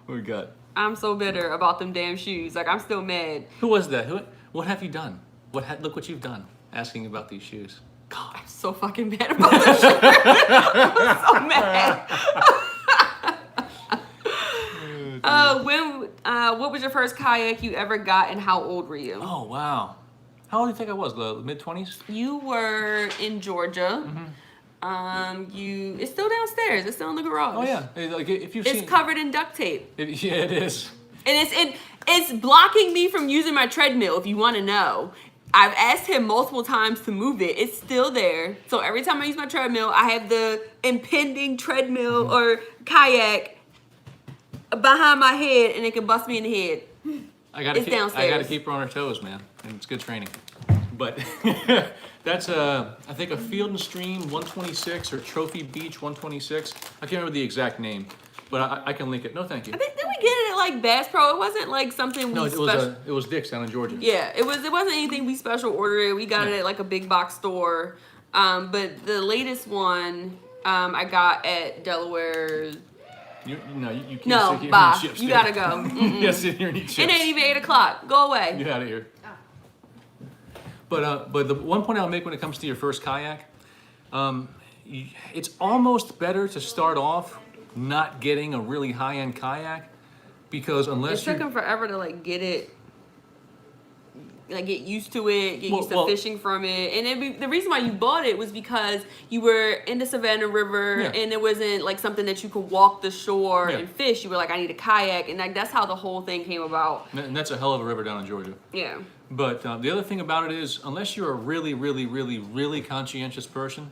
we got? I'm so bitter about them damn shoes. Like, I'm still mad. Who was that? What have you done? Look what you've done. Asking about these shoes. God. I'm so fucking mad about this shirt. I'm so mad. What was your first kayak you ever got, and how old were you? Oh wow. How old do you think I was? The mid-20s? You were in Georgia. It's still downstairs. It's still in the garage. Oh yeah. Like if you've seen. It's covered in duct tape. Yeah, it is. And it's blocking me from using my treadmill, if you want to know. I've asked him multiple times to move it. It's still there. So every time I use my treadmill, I have the impending treadmill or kayak behind my head, and it can bust me in the head. It's downstairs. I gotta keep her on her toes, man. And it's good training. But that's I think a Field and Stream 126 or Trophy Beach 126. I can't remember the exact name, but I can link it. No, thank you. I think, did we get it at like Bass Pro? It wasn't like something we No, special. it was Dick's down in Georgia. Yeah, it wasn't anything we special ordered. We got it at like a big box store. But the latest one I got at Delaware. You can't No, sit here bye. and eat chips. You dude. gotta go. Yeah, sit here and eat chips. It ain't even 8 o'clock. Go away. Get out of here. But the one point I'll make when it comes to your first kayak, it's almost better to start off not getting a really high-end kayak, because unless It took him forever to like get it, like get used to it, get used to Well, fishing from it. And the reason why you bought it was because you were in the Savannah River, Yeah. and it wasn't like something that you could walk the shore Yeah. and fish. You were like, I need a kayak, and like that's how the whole thing came about. and that's a hell of a river down in Georgia. Yeah. But the other thing about it is, unless you're a really, really, really, really conscientious person,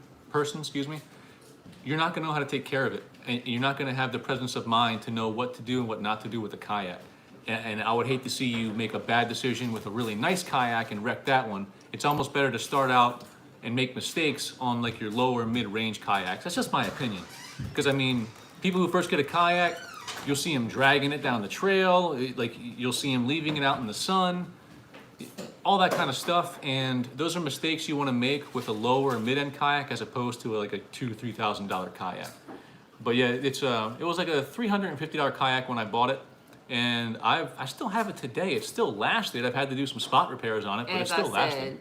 you're not going to know how to take care of it, and you're not going to have the presence of mind to know what to do and what not to do with a kayak. And I would hate to see you make a bad decision with a really nice kayak and wreck that one. It's almost better to start out and make mistakes on like your lower mid-range kayaks. That's just my opinion. Because I mean, people who first get a kayak, you'll see them dragging it down the trail, like you'll see them leaving it out in the sun, all that kind of stuff. And those are mistakes you want to make with a lower mid-end kayak as opposed to like a $2,000-3,000 kayak. But yeah, it was like a $350 kayak when I bought it. And I still have it today. It still lasted. I've had to do some spot repairs on it, but it As still I lasted. said,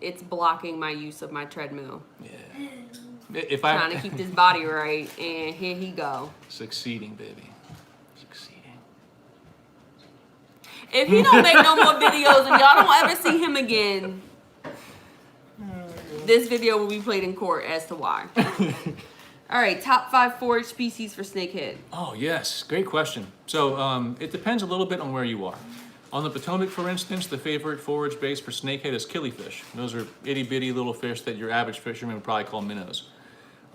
it's blocking my use of my treadmill. Yeah. If Trying to keep this body right, and here he go. Succeeding, baby. Succeeding. If he don't make no more videos and y'all don't ever see him again, this video will be played in court as to why. All right, top 5 forage species for snakehead. Oh, yes. Great question. So it depends a little bit on where you are. On the Potomac, for instance, the favorite forage base for snakehead is killifish. Those are itty-bitty little fish that your average fisherman would probably call minnows.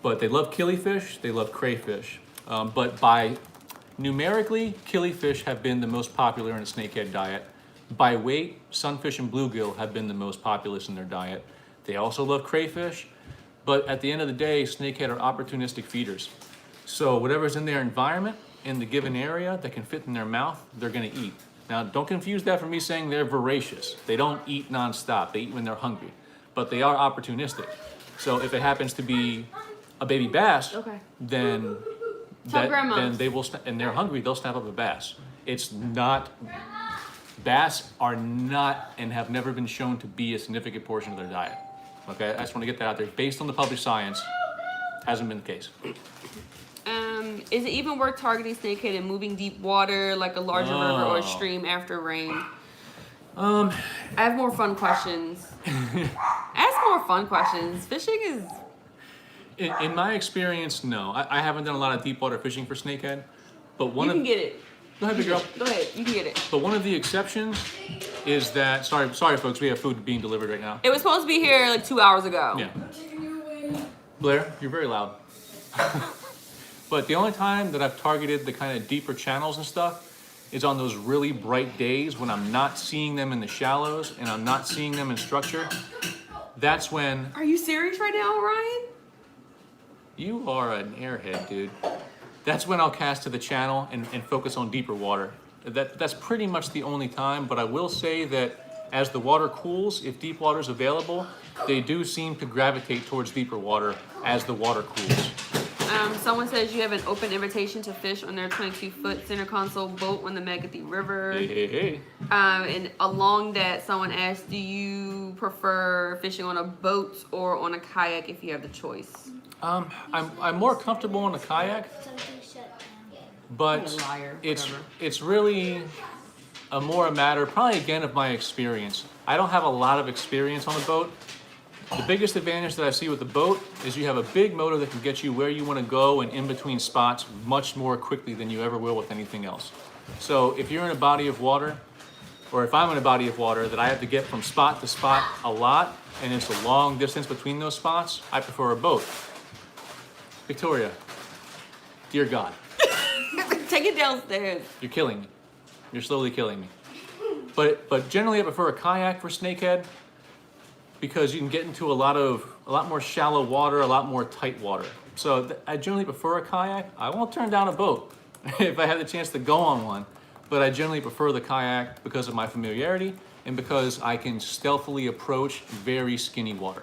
But they love killifish, they love crayfish. But by numerically, killifish have been the most popular in a snakehead diet. By weight, sunfish and bluegill have been the most populous in their diet. They also love crayfish. But at the end of the day, snakehead are opportunistic feeders. So whatever's in their environment, in the given area that can fit in their mouth, they're gonna eat. Now, don't confuse that for me saying they're voracious. They don't eat nonstop. They eat when they're hungry. But they are opportunistic. So if it happens to be a baby bass, then they will, and they're hungry, they'll snap up a bass. It's not, bass are not and have never been shown to be a significant portion of their diet. Okay, I just want to get that out there. Based on the published science, Hasn't been the case. Is it even worth targeting snakehead in moving deep water like a larger river or a stream after rain? I have more fun questions. Ask more fun questions. Fishing is... In my experience, no. I haven't done a lot of deep water fishing for snakehead, but You can get it. Go ahead, big girl. Go ahead. You can get it. But one of the exceptions is that, sorry folks, we have food being delivered right now. It was supposed to be here like 2 hours ago. Yeah. Blair, you're very loud. But the only time that I've targeted the kind of deeper channels and stuff is on those really bright days when I'm not seeing them in the shallows and I'm not seeing them in structure. That's when... Are you serious right now, Ryan? You are an airhead, dude. That's when I'll cast to the channel and focus on deeper water. That's pretty much the only time, but I will say that as the water cools, if deep water is available, they do seem to gravitate towards deeper water as the water cools. Someone says you have an open invitation to fish on their 22-foot center console boat on the Magothy River. Hey. And along that, someone asked, do you prefer fishing on a boat or on a kayak if you have the choice? I'm more comfortable on a kayak, but it's really a matter, probably again, of my experience. I don't have a lot of experience on a boat. The biggest advantage that I see with the boat is you have a big motor that can get you where you want to go and in between spots much more quickly than you ever will with anything else. So if you're in a body of water, or if I'm in a body of water that I have to get from spot to spot a lot, and it's a long distance between those spots, I prefer a boat. Victoria, dear God. Take it downstairs. You're killing me. You're slowly killing me. But generally I prefer a kayak for snakehead because you can get into a lot more shallow water, a lot more tight water. So I generally prefer a kayak. I won't turn down a boat if I have the chance to go on one, but I generally prefer the kayak because of my familiarity and because I can stealthily approach very skinny water.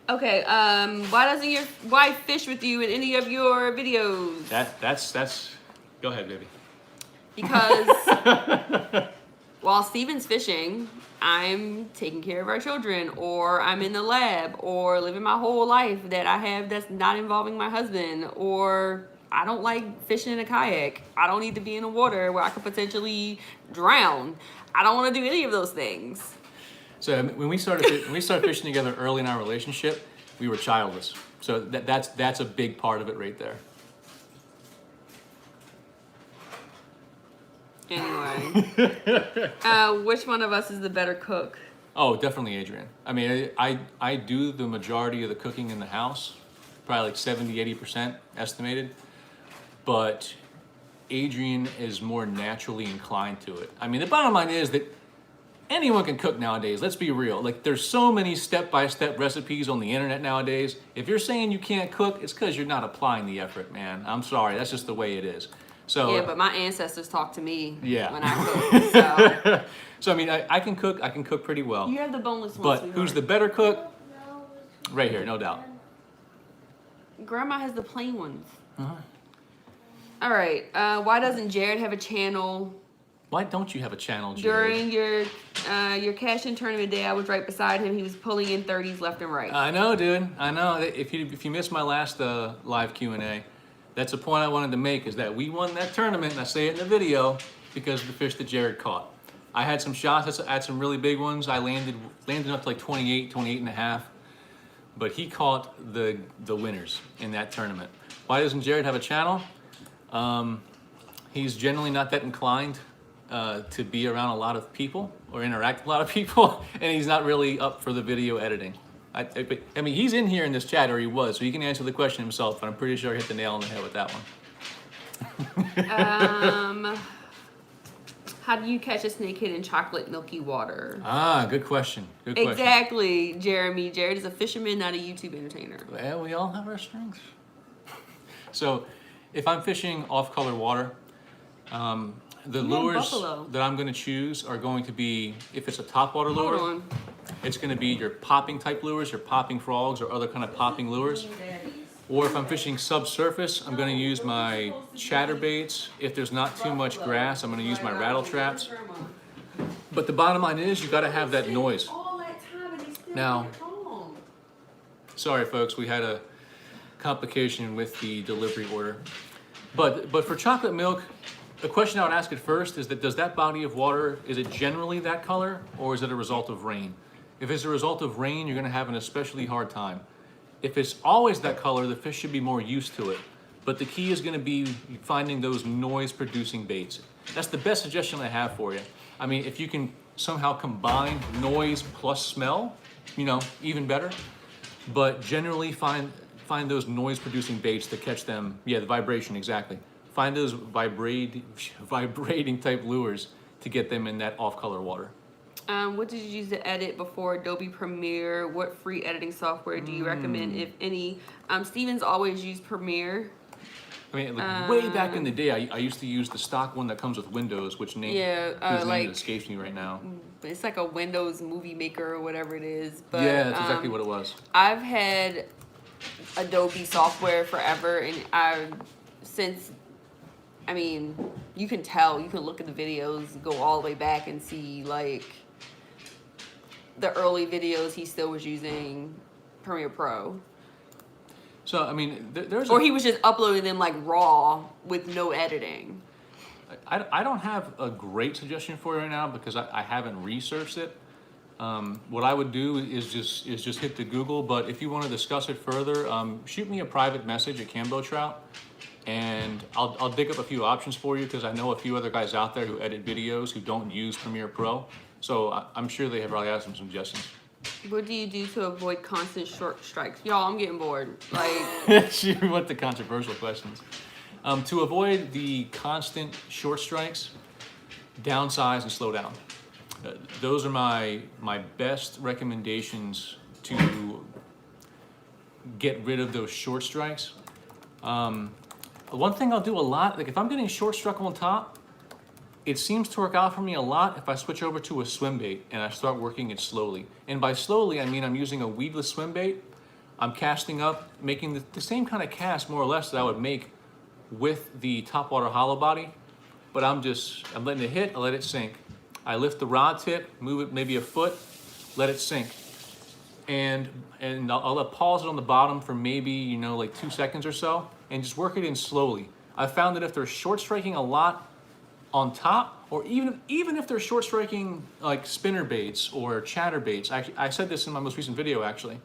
Okay, why doesn't your wife fish with you in any of your videos? That's go ahead, baby. Because while Steven's fishing, I'm taking care of our children, or I'm in the lab, or living my whole life that I have that's not involving my husband, or I don't like fishing in a kayak. I don't need to be in the water where I could potentially drown. I don't want to do any of those things. So when we started fishing together early in our relationship, we were childless. So that's a big part of it right there. Anyway, which one of us is the better cook? Oh, definitely Adrian. I mean, I do the majority of the cooking in the house, probably like 70-80% estimated, but Adrian is more naturally inclined to it. I mean, the bottom line is that anyone can cook nowadays. Let's be real. Like, there's so many step-by-step recipes on the internet nowadays. If you're saying you can't cook, it's because you're not applying the effort, man. I'm sorry. That's just the way it is. So yeah, but my ancestors talk to me yeah. when I cook. So I mean, I can cook. I can cook pretty well. You have the boneless one. But sweetheart. who's the better cook? Right here, no doubt. Grandma has the plain ones. All right. Why doesn't Jared have a channel? Why don't you have a channel, Jared? During your cash-in tournament day, I was right beside him. He was pulling in 30s left and right. I know, dude. I know. If you missed my last live Q&A, that's the point I wanted to make, is that we won that tournament, and I say it in the video, because of the fish that Jared caught. I had some shots at some really big ones. I landed up to like 28 and a half, but he caught the winners in that tournament. Why doesn't Jared have a channel? He's generally not that inclined to be around a lot of people or interact with a lot of people, and he's not really up for the video editing. I mean, he's in here in this chat, or he was, so he can answer the question himself, but I'm pretty sure I hit the nail on the head with that one. How do you catch a snakehead in chocolate milky water? Ah, good question. Good question. Exactly, Jeremy. Jared is a fisherman, not a YouTube entertainer. Well, we all have our strengths. So, if I'm fishing off-color water, the lures that I'm going to choose are going to be, if it's a topwater lure, it's going to be your popping type lures, your popping frogs, or other kind of popping lures. Or if I'm fishing subsurface, I'm going to use my chatterbaits. If there's not too much grass, I'm going to use my rattle traps. But the bottom line is, you got to have that noise. Now, sorry folks, we had complication with the delivery order. But for chocolate milk, the question I would ask at first is that does that body of water, is it generally that color, or is it a result of rain? If it's a result of rain, you're gonna have an especially hard time. If it's always that color, the fish should be more used to it. But the key is gonna be finding those noise-producing baits. That's the best suggestion I have for you. I mean, if you can somehow combine noise plus smell, you know, even better. But generally find those noise-producing baits that catch them. Yeah, the vibration, exactly. Find those vibrating type lures to get them in that off-color water. What did you use to edit before Adobe Premiere? What free editing software do you recommend, if any? Steven's always used Premiere. I mean, like way back in the day, I used to use the stock one that comes with Windows, which name, whose name escapes me right now. It's like a Windows Movie Maker or whatever it is. But, yeah, that's exactly what it was. I've had Adobe software forever, and I mean, you can tell, you can look at the videos, go all the way back and see, like, the early videos he still was using Premiere Pro. So, I mean, there's Or he was just uploading them, like, raw with no editing. I don't have a great suggestion for you right now because I haven't researched it. What I would do is just hit the Google, but if you want to discuss it further, shoot me a private message at Kambotrout, and I'll dig up a few options for you because I know a few other guys out there who edit videos who don't use Premiere Pro, so I'm sure they have probably have some suggestions. What do you do to avoid constant short strikes? Y'all, I'm getting bored. Like, She went to controversial questions. To avoid the constant short strikes, downsize and slow down. Those are my best recommendations to get rid of those short strikes. One thing I'll do a lot, like if I'm getting short struck on top, it seems to work out for me a lot if I switch over to a swim bait and I start working it slowly. And by slowly, I mean I'm using a weedless swim bait. I'm casting up, making the same kind of cast more or less that I would make with the topwater hollow body, but I'm letting it hit, I let it sink. I lift the rod tip, move it maybe a foot, let it sink. And I'll pause it on the bottom for maybe, you know, like 2 seconds or so, and just work it in slowly. I've found that if they're short striking a lot on top, or even if they're short striking like spinner baits or chatter baits, I said this in my most recent video actually,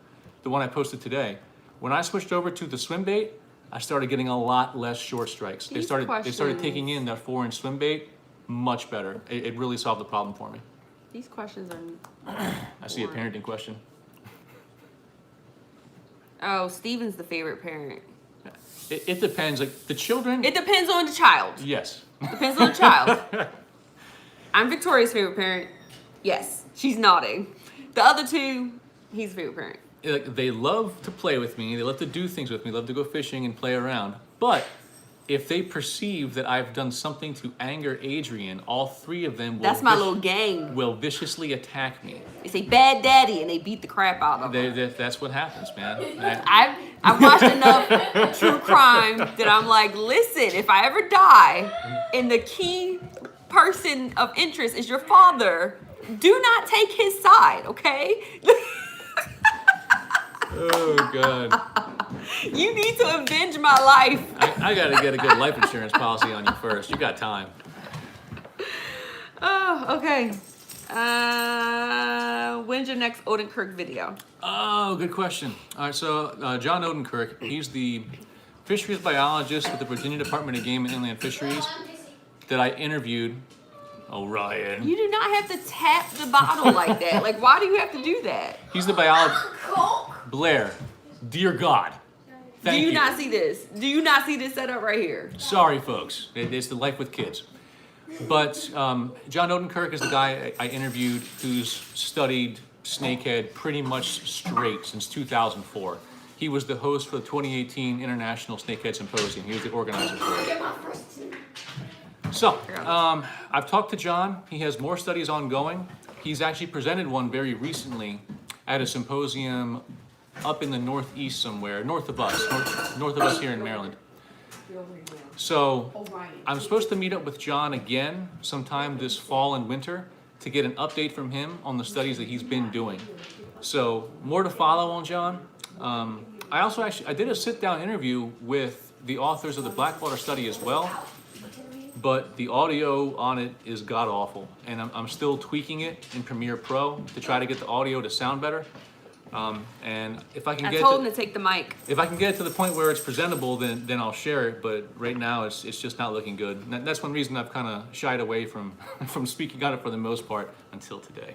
the one I posted today. When I switched over to the swim bait, I started getting a lot less short strikes. They started taking in that 4-inch swim bait much better. It really solved the problem for me. these questions are... I see a parenting question. Oh, Steven's the favorite parent. It depends. Like the children. It depends on the child. Yes. Depends on the child. I'm Victoria's favorite parent. Yes, she's nodding. The other two, he's the favorite parent. Like they love to play with me. They love to do things with me. Love to go fishing and play around. But if they perceive that I've done something to anger Adrian, all three of them will That's my little gang. Will viciously attack me. They say bad daddy and they beat the crap out of him. That's what happens, man. I've watched enough true crime that I'm like, listen, if I ever die and the key person of interest is your father, do not take his side, okay? Oh, God. You need to avenge my life. I got to get a good life insurance policy on you first. You got time. Oh, okay. When's your next Odenkirk video? Oh, good question. All right, so John Odenkirk, he's the fisheries biologist with the Virginia Department of Game and Inland Fisheries that I interviewed. Oh, Ryan. You do not have to tap the bottle like that. Like, why do you have to do that? He's the biologist. Blair, dear God. Thank you. Do you not see this? Do you not see this setup right here? Sorry, folks. It's the life with kids. But John Odenkirk is the guy I interviewed who's studied snakehead pretty much straight since 2004. He was the host for the 2018 International Snakehead Symposium. He was the organizer for it. So, I've talked to John. He has more studies ongoing. He's actually presented one very recently at a symposium up in the northeast somewhere, north of us here in Maryland. So, I'm supposed to meet up with John again sometime this fall and winter to get an update from him on the studies that he's been doing. So, more to follow on John. I also I did a sit-down interview with the authors of the Blackwater study as well, but the audio on it is god-awful, and I'm still tweaking it in Premiere Pro to try to get the audio to sound better. And if I can I get told him to take the mic. if I can get it to the point where it's presentable, then I'll share it. But right now, it's just not looking good. And that's one reason I've kind of shied away from from speaking on it for the most part until today.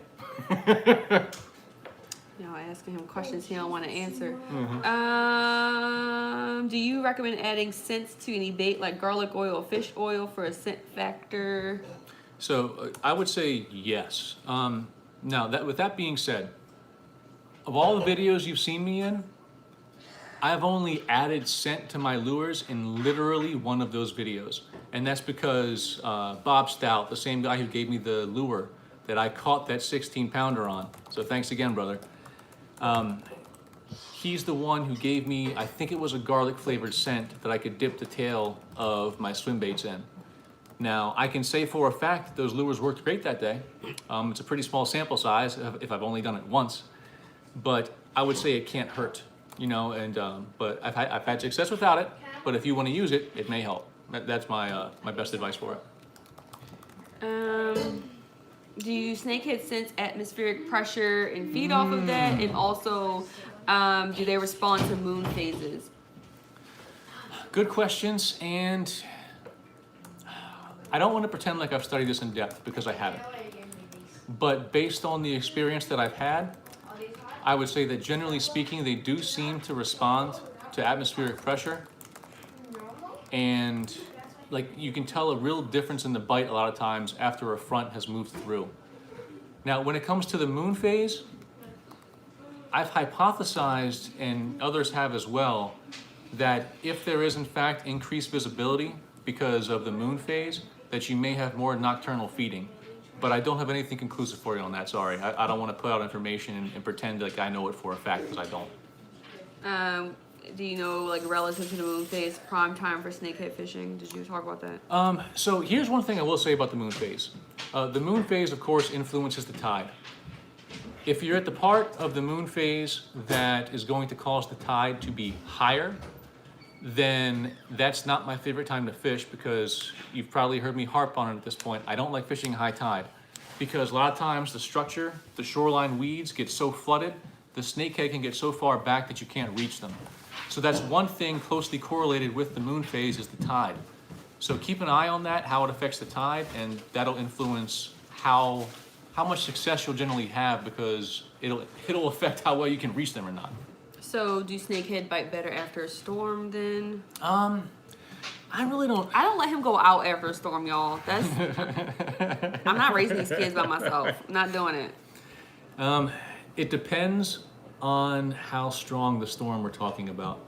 Y'all asking him questions he don't want to answer. Mm-hmm. Do you recommend adding scents to any bait like garlic oil or fish oil for a scent factor? So I would say yes. Now with that being said, of all the videos you've seen me in, I've only added scent to my lures in literally one of those videos. And that's because Bob Stout, the same guy who gave me the lure that I caught that 16-pounder on, so thanks again, brother. He's the one who gave me, I think it was a garlic flavored scent that I could dip the tail of my swim baits in. Now, I can say for a fact those lures worked great that day. It's a pretty small sample size if I've only done it once. But I would say it can't hurt, you know, and but I've had success without it, but if you want to use it, it may help. That's my my best advice for it. Do you snakehead sense atmospheric pressure and feed off of that? And also, do they respond to moon phases? Good questions, and I don't want to pretend like I've studied this in depth because I haven't. But based on the experience that I've had, I would say that generally speaking, they do seem to respond to atmospheric pressure. And like you can tell a real difference in the bite a lot of times after a front has moved through. Now, when it comes to the moon phase, I've hypothesized, and others have as well, that if there is in fact increased visibility because of the moon phase, that you may have more nocturnal feeding. But I don't have anything conclusive for you on that, sorry. I don't want to put out information and pretend like I know it for a fact, because I don't. Do you know, like, relative to the moon phase, prime time for snakehead fishing? Did you talk about that? So here's one thing I will say about the moon phase. The moon phase, of course, influences the tide. If you're at the part of the moon phase that is going to cause the tide to be higher, then that's not my favorite time to fish, because you've probably heard me harp on it at this point. I don't like fishing high tide because a lot of times the structure, the shoreline weeds get so flooded, the snakehead can get so far back that you can't reach them. So that's one thing closely correlated with the moon phase is the tide. So keep an eye on that, how it affects the tide, and that'll influence how much success you'll generally have, because it'll affect how well you can reach them or not. So do snakehead bite better after a storm then? I really don't. I don't let him go out after a storm, y'all. That's I'm not raising these kids by myself. I'm not doing it. It depends on how strong the storm we're talking about.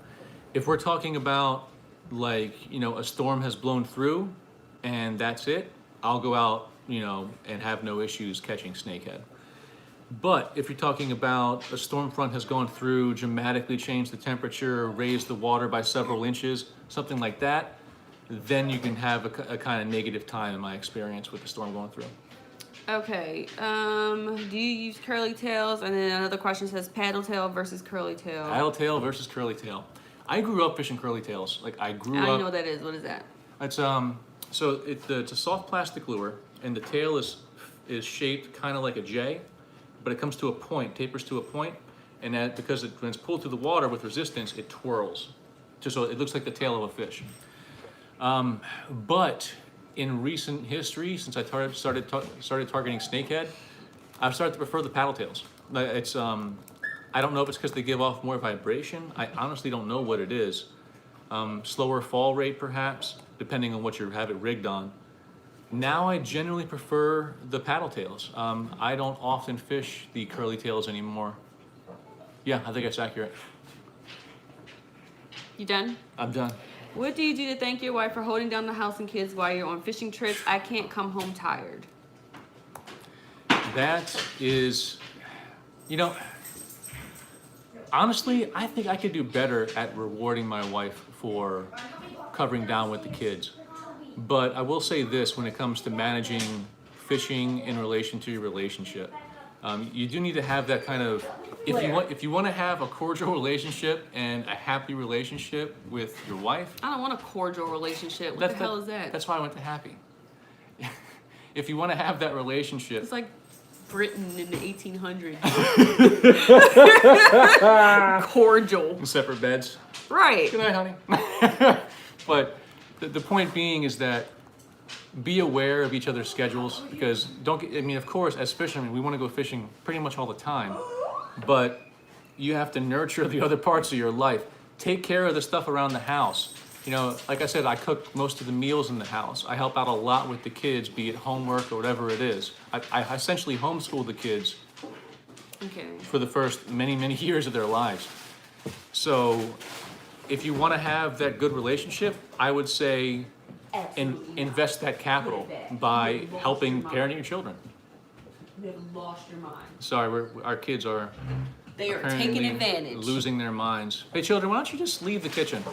If we're talking about, like, you know, a storm has blown through and that's it, I'll go out, you know, and have no issues catching snakehead. But if you're talking about a storm front has gone through, dramatically changed the temperature, raised the water by several inches, something like that, then you can have a kind of negative time in my experience with the storm going through. Okay. Do you use curly tails? And then another question says paddle tail versus curly tail. Paddle tail versus curly tail. I grew up fishing curly tails. Like I grew I up. don't know what that is. What is that? It's so it's a soft plastic lure, and the tail is shaped kind of like a J, but it comes to a point, tapers to a point, and that because when it's pulled through the water with resistance, it twirls, so it looks like the tail of a fish. But in recent history, since I started targeting snakehead, I've started to prefer the paddle tails. It's I don't know if it's because they give off more vibration. I honestly don't know what it is. Slower fall rate, perhaps, depending on what you have it rigged on. Now I generally prefer the paddle tails. I don't often fish the curly tails anymore. Yeah, I think that's accurate. You done? I'm done. What do you do to thank your wife for holding down the house and kids while you're on fishing trips? I can't come home tired. That is, you know, honestly, I think I could do better at rewarding my wife for covering down with the kids. But I will say this when it comes to managing fishing in relation to your relationship. You do need to have that kind of if you want to have a cordial relationship and a happy relationship with your wife, I don't want a cordial relationship. What the hell is that? That's why I went to happy. If you want to have that relationship, It's like Britain in the 1800s. Cordial. separate beds. Right. Good night, honey. But the point being is that be aware of each other's schedules, because of course, as fishermen, we want to go fishing pretty much all the time, but you have to nurture the other parts of your life. Take care of the stuff around the house. You know, like I said, I cook most of the meals in the house. I help out a lot with the kids, be it homework or whatever it is. I essentially homeschool the kids for the first many, many years of their lives. So if you want to have that good relationship, I would say invest that capital by helping parent your children. You have lost your mind. Sorry, our kids are They are taking advantage. losing their minds. Hey, children, why don't you just leave the kitchen?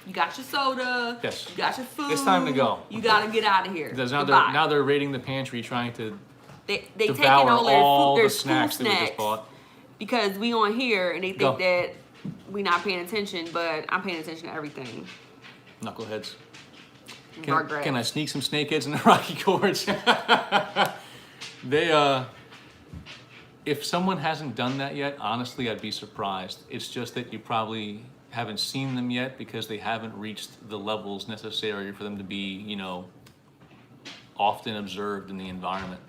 You got your soda. Yes. You got your food. It's time to go. You gotta get out of here. Because Goodbye. now they're raiding the pantry trying to they taking devour all their all food, their the snacks that we just snacks bought. because we on here and they think Go. that we not paying attention, but I'm paying attention to everything. Knuckleheads. Regret. Can I sneak some snakeheads in the Rocky Gorge? If someone hasn't done that yet, honestly, I'd be surprised. It's just that you probably haven't seen them yet because they haven't reached the levels necessary for them to be, often observed in the environment.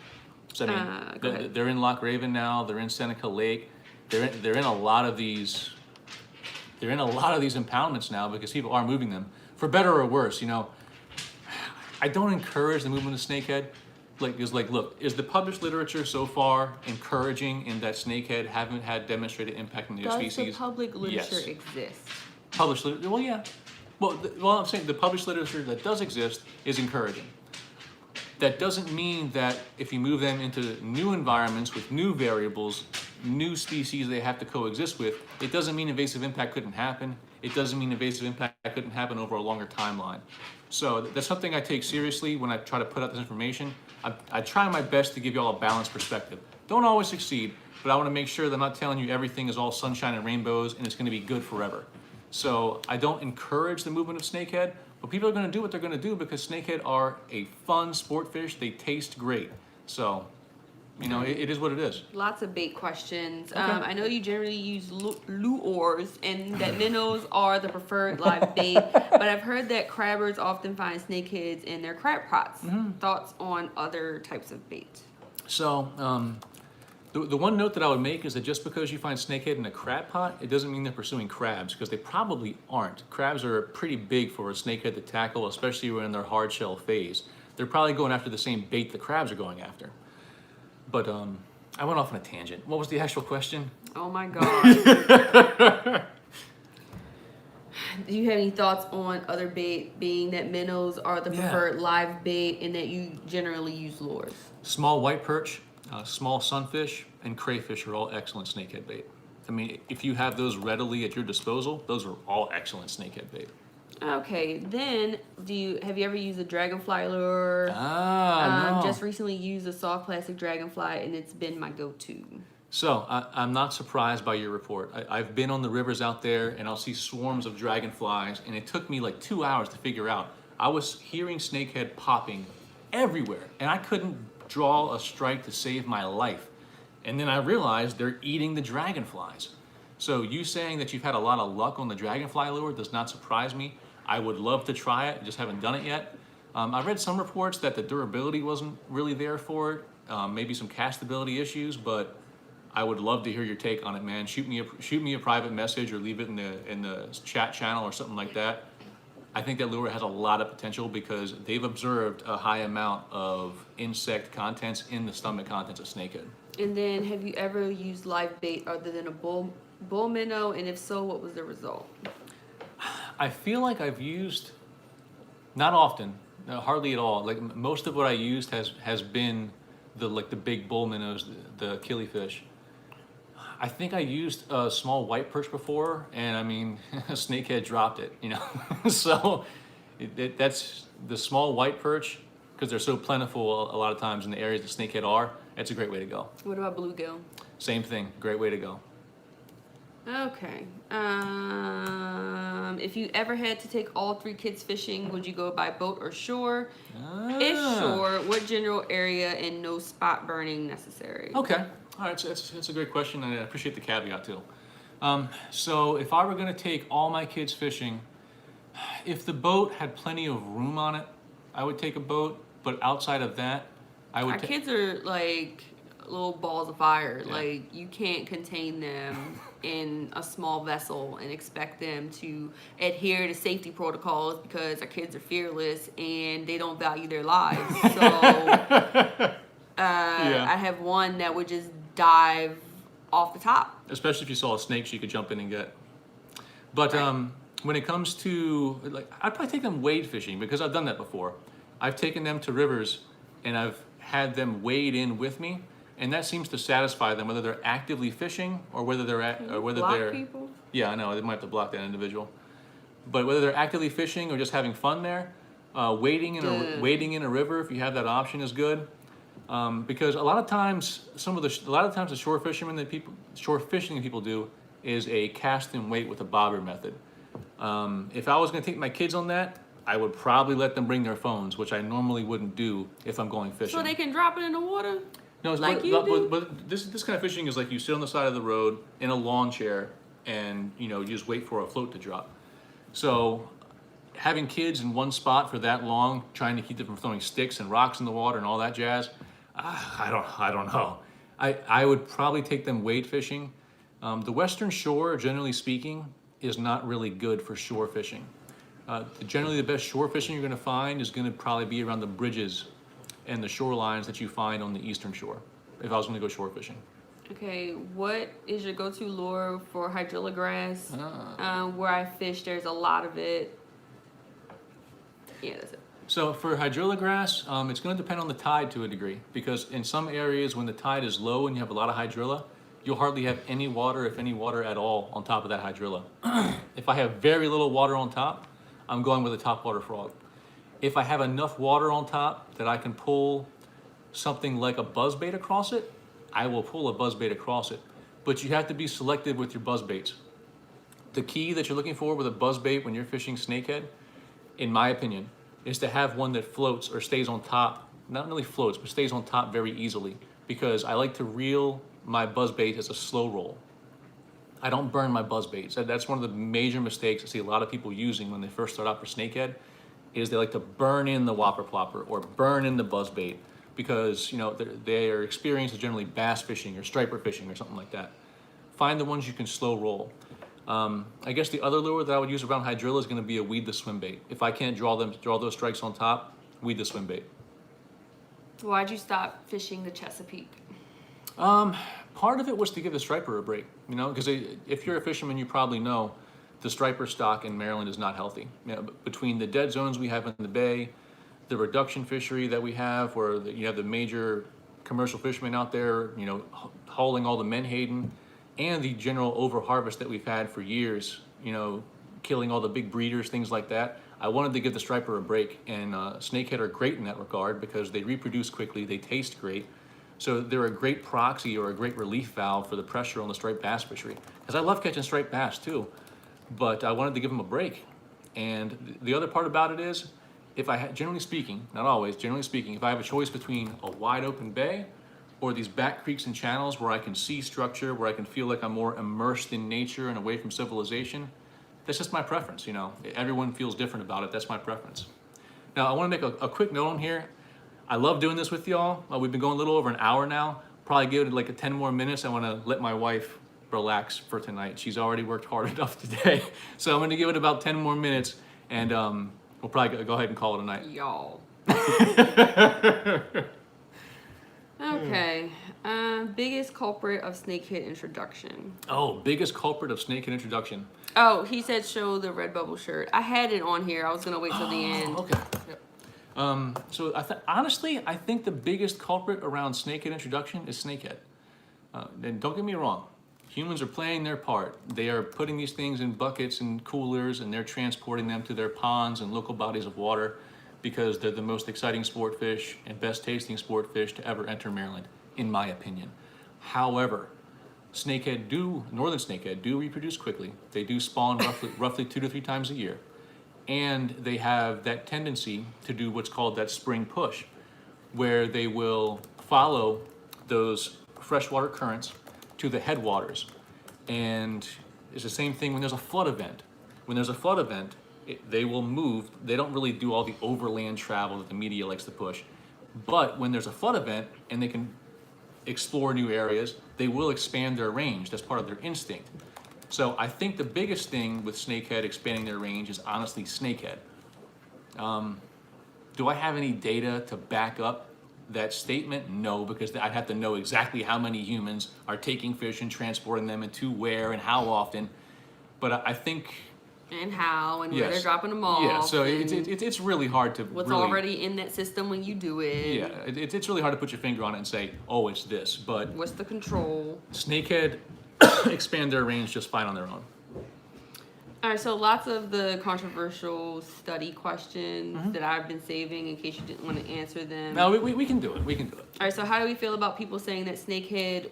So I mean, they're in Loch Raven now. They're in Seneca Lake. They're in a lot of these. They're in a lot of these impoundments now because people are moving them, for better or worse. I don't encourage the movement of snakehead. Look, is the published literature so far encouraging in that snakehead haven't had demonstrated impact on the species? Does the public literature Yes. exist? Published literature, well, yeah. Well, I'm saying the published literature that does exist is encouraging. That doesn't mean that if you move them into new environments with new variables, new species they have to coexist with, it doesn't mean invasive impact couldn't happen. It doesn't mean invasive impact couldn't happen over a longer timeline. So that's something I take seriously when I try to put out this information. I try my best to give you all a balanced perspective. Don't always succeed, but I want to make sure that I'm not telling you everything is all sunshine and rainbows and it's going to be good forever. So I don't encourage the movement of snakehead, but people are going to do what they're going to do because snakehead are a fun sport fish. They taste great. So, it is what it is. Lots of bait questions. Okay. I know you generally use lures and that minnows are the preferred live bait, but I've heard that crabbers often find snakeheads in their crab pots. Thoughts on other types of bait? So, the one note that I would make is that just because you find snakehead in a crab pot, it doesn't mean they're pursuing crabs, because they probably aren't. Crabs are pretty big for a snakehead to tackle, especially when in their hard shell phase. They're probably going after the same bait the crabs are going after. But I went off on a tangent. What was the actual question? Oh my God. Do you have any thoughts on other bait, being that minnows are the preferred live bait and that you generally use lures? Small white perch, small sunfish, and crayfish are all excellent snakehead bait. I mean, if you have those readily at your disposal, those are all excellent snakehead bait. Okay, then have you ever used a dragonfly lure? No. Just recently used a soft plastic dragonfly and it's been my go-to. So I'm not surprised by your report. I've been on the rivers out there and I'll see swarms of dragonflies, and it took me like 2 hours to figure out. I was hearing snakehead popping everywhere and I couldn't draw a strike to save my life. And then I realized they're eating the dragonflies. So you saying that you've had a lot of luck on the dragonfly lure does not surprise me. I would love to try it, just haven't done it yet. I read some reports that the durability wasn't really there for it, maybe some castability issues, but I would love to hear your take on it, man. Shoot me a private message or leave it in the chat channel or something like that. I think that lure has a lot of potential because they've observed a high amount of insect contents in the stomach contents of snakehead. And then have you ever used live bait other than a bull minnow, and if so, what was the result? I feel like I've used, not often, hardly at all. Like most of what I used has been the big bull minnows, the killifish. I think I used a small white perch before, and I mean, a snakehead dropped it, So that's the small white perch, because they're so plentiful a lot of times in the areas that snakehead are. It's a great way to go. What about bluegill? Same thing. Great way to go. Okay. If you ever had to take all 3 kids fishing, would you go by boat or shore? If shore, what general area and no spot burning necessary? Okay. All right. So that's a great question, and I appreciate the caveat too. So if I were going to take all my kids fishing, if the boat had plenty of room on it, I would take a boat. But outside of that, I would. Our kids are like little balls of fire. Yeah. Like, you can't contain them in a small vessel and expect them to adhere to safety protocols because our kids are fearless and they don't value their lives. So I have one that would just dive off the top. Especially if you saw a snake, she could jump in and get. But Right. when it comes to, like, I'd probably take them wade fishing because I've done that before. I've taken them to rivers and I've had them wade in with me, and that seems to satisfy them, whether they're actively fishing or whether they're People? Yeah, I know, they might have to block that individual. But whether they're actively fishing or just having fun there, wading in a river, if you have that option, is good. Because a lot of times the shore fishing that people do is a cast and wait with a bobber method. If I was going to take my kids on that, I would probably let them bring their phones, which I normally wouldn't do if I'm going fishing. So they can drop it in the water? No, it's Like but, you but, do? but this kind of fishing is like you sit on the side of the road in a lawn chair and you just wait for a float to drop. So having kids in one spot for that long, trying to keep them from throwing sticks and rocks in the water and all that jazz, I don't know. I would probably take them wade fishing. The Western Shore, generally speaking, is not really good for shore fishing. Generally, the best shore fishing you're going to find is going to probably be around the bridges and the shorelines that you find on the Eastern Shore, if I was going to go shore fishing. Okay, what is your go-to lure for hydrilla grass? Where I fish, there's a lot of it. Yeah, that's it. So for hydrilla grass, it's going to depend on the tide to a degree, because in some areas when the tide is low and you have a lot of hydrilla, you'll hardly have any water, if any water at all, on top of that hydrilla. If I have very little water on top, I'm going with a topwater frog. If I have enough water on top that I can pull something like a buzzbait across it, I will pull a buzzbait across it. But you have to be selective with your buzzbaits. The key that you're looking for with a buzzbait when you're fishing snakehead, in my opinion, is to have one that floats or stays on top. Not really floats, but stays on top very easily, because I like to reel my buzzbait as a slow roll. I don't burn my buzzbaits. That's one of the major mistakes I see a lot of people using when they first start out for snakehead, is they like to burn in the whopper plopper or burn in the buzzbait because their experience is generally bass fishing or striper fishing or something like that. Find the ones you can slow roll. I guess the other lure that I would use around hydrilla is going to be a weed the swim bait. If I can't draw those strikes on top, weed the swim bait. Why'd you stop fishing the Chesapeake? Part of it was to give the striper a break, because if you're a fisherman, you probably know the striper stock in Maryland is not healthy. Between the dead zones we have in the bay, the reduction fishery that we have, where you have the major commercial fishermen out there, hauling all the menhaden, and the general overharvest that we've had for years, killing all the big breeders, things like that. I wanted to give the striper a break, and snakehead are great in that regard because they reproduce quickly, they taste great. So they're a great proxy or a great relief valve for the pressure on the striped bass fishery. Because I love catching striped bass too, but I wanted to give them a break. And the other part about it is, generally speaking, not always, generally speaking, if I have a choice between a wide open bay or these back creeks and channels where I can see structure, where I can feel like I'm more immersed in nature and away from civilization, that's just my preference, Everyone feels different about it. That's my preference. Now, I want to make a quick note on here. I love doing this with y'all. We've been going a little over an hour now. Probably give it like 10 more minutes. I want to let my wife relax for tonight. She's already worked hard enough today. So I'm going to give it about 10 more minutes, and we'll probably go ahead and call it a night. Y'all. Okay. Biggest culprit of snakehead introduction. Oh, biggest culprit of snakehead introduction. Oh, he said show the Redbubble shirt. I had it on here. I was going to wait till the end. Okay. Yep. So honestly, I think the biggest culprit around snakehead introduction is snakehead. And don't get me wrong, humans are playing their part. They are putting these things in buckets and coolers, and they're transporting them to their ponds and local bodies of water because they're the most exciting sport fish and best tasting sport fish to ever enter Maryland, in my opinion. However, northern snakehead do reproduce quickly. They do spawn roughly 2 to 3 times a year. And they have that tendency to do what's called that spring push, where they will follow those freshwater currents to the headwaters. And it's the same thing when there's a flood event. When there's a flood event, they will move. They don't really do all the overland travel that the media likes to push. But when there's a flood event and they can explore new areas, they will expand their range. That's part of their instinct. So I think the biggest thing with snakehead expanding their range is honestly snakehead. Do I have any data to back up that statement? No, because I'd have to know exactly how many humans are taking fish and transporting them, and to where and how often. But I think... And how, and yes, where they're dropping them off. Yeah, so it's really hard to what's really, already in that system when you do it. Yeah, it's really hard to put your finger on it and say, oh, it's this. But what's the control? Snakehead expand their range just fine on their own. All right, so lots of the controversial study questions that I've been saving in case you didn't want to answer them. No, we can do it. We can do it. All right, so how do we feel about people saying that snakehead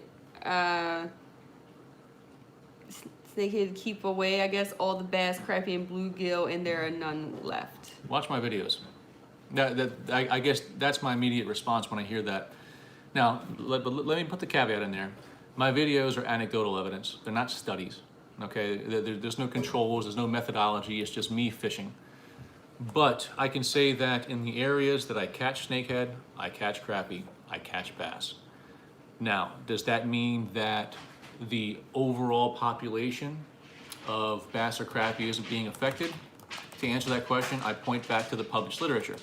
keep away, I guess, all the bass, crappie, and bluegill, and there are none left? Watch my videos. I guess that's my immediate response when I hear that. Now, let me put the caveat in there. My videos are anecdotal evidence. They're not studies. Okay, there's no controls, there's no methodology, it's just me fishing. But I can say that in the areas that I catch snakehead, I catch crappie, I catch bass. Now, does that mean that the overall population of bass or crappie isn't being affected? To answer that question, I point back to the published literature.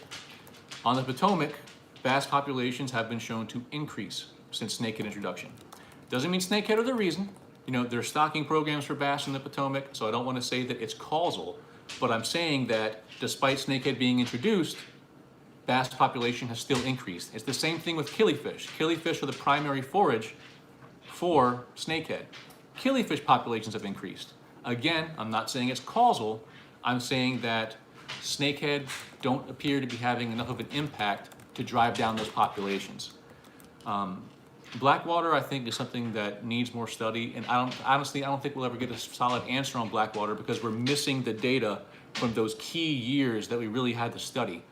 On the Potomac, bass populations have been shown to increase since snakehead introduction. Doesn't mean snakehead are the reason. You know, there's stocking programs for bass in the Potomac, so I don't want to say that it's causal, but I'm saying that despite snakehead being introduced, bass population has still increased. It's the same thing with killifish. Killifish are the primary forage for snakehead. Killifish populations have increased. Again, I'm not saying it's causal, I'm saying that snakehead don't appear to be having enough of an impact to drive down those populations. Blackwater, I think, is something that needs more study, and honestly, I don't think we'll ever get a solid answer on blackwater because we're missing the data from those key years that we really had to study.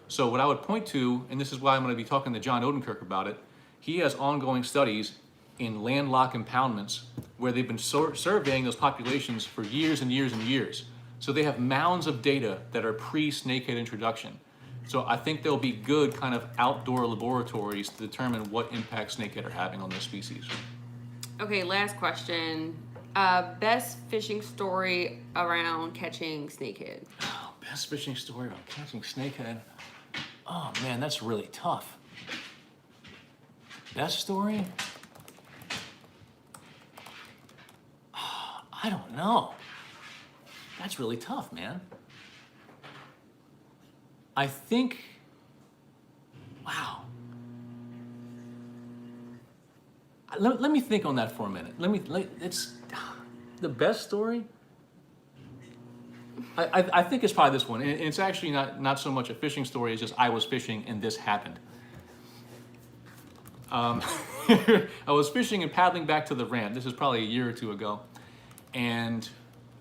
So what I would point to, and this is why I'm going to be talking to John Odenkirk about it, he has ongoing studies in landlocked impoundments where they've been surveying those populations for years and years and years. So they have mounds of data that are pre-snakehead introduction. So I think there'll be good kind of outdoor laboratories to determine what impact snakehead are having on those species. Okay, last question. Best fishing story around catching snakehead? Oh, best fishing story around catching snakehead? Oh man, that's really tough. Best story? I don't know. That's really tough, man. I think, wow. Let me think on that for a minute. It's the best story. I think it's probably this one, and it's actually not so much a fishing story. It's just I was fishing and this happened. I was fishing and paddling back to the ramp. This is probably a year or two ago, and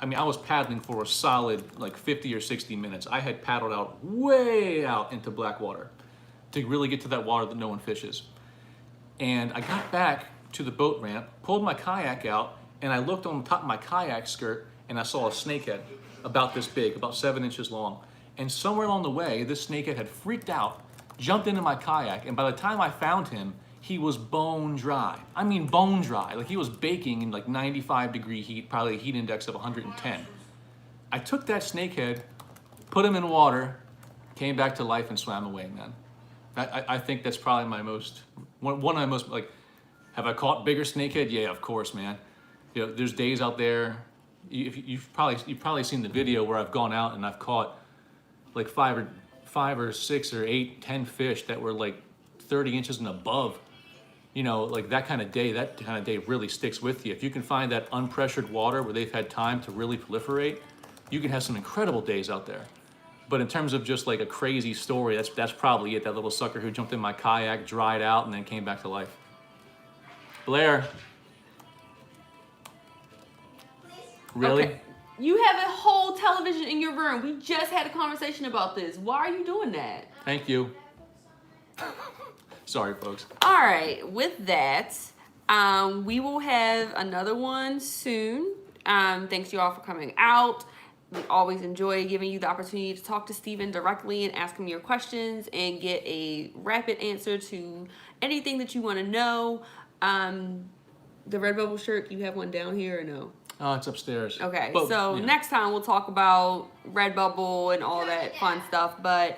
I mean, I was paddling for a solid like 50 or 60 minutes. I had paddled out way out into black water to really get to that water that no one fishes. And I got back to the boat ramp, pulled my kayak out, and I looked on the top of my kayak skirt and I saw a snakehead about this big, about 7 inches long. And somewhere along the way, this snakehead had freaked out, jumped into my kayak, and by the time I found him, he was bone dry. I mean bone dry. Like he was baking in like 95-degree heat, probably a heat index of 110. I took that snakehead, put him in water, came back to life and swam away, man. I think that's probably my most, one of my most, like, have I caught bigger snakehead? Yeah, of course, man. You know, there's days out there, you've probably seen the video where I've gone out and I've caught like 5 or 6 or 8, 10 fish that were like 30 inches and above. You know, like that kind of day really sticks with you. If you can find that unpressured water where they've had time to really proliferate, you can have some incredible days out there. But in terms of just like a crazy story, that's probably it. That little sucker who jumped in my kayak, dried out, and then came back to life. Blair. Really? Okay. You have a whole television in your room. We just had a conversation about this. Why are you doing that? Thank you. Sorry, folks. All right. With that, we will have another one soon. Thanks you all for coming out. We always enjoy giving you the opportunity to talk to Steven directly and ask him your questions and get a rapid answer to anything that you want to know. The Redbubble shirt, you have one down here or no? Oh, it's upstairs. Okay, But, so yeah. next time we'll talk about Redbubble and all that fun stuff. But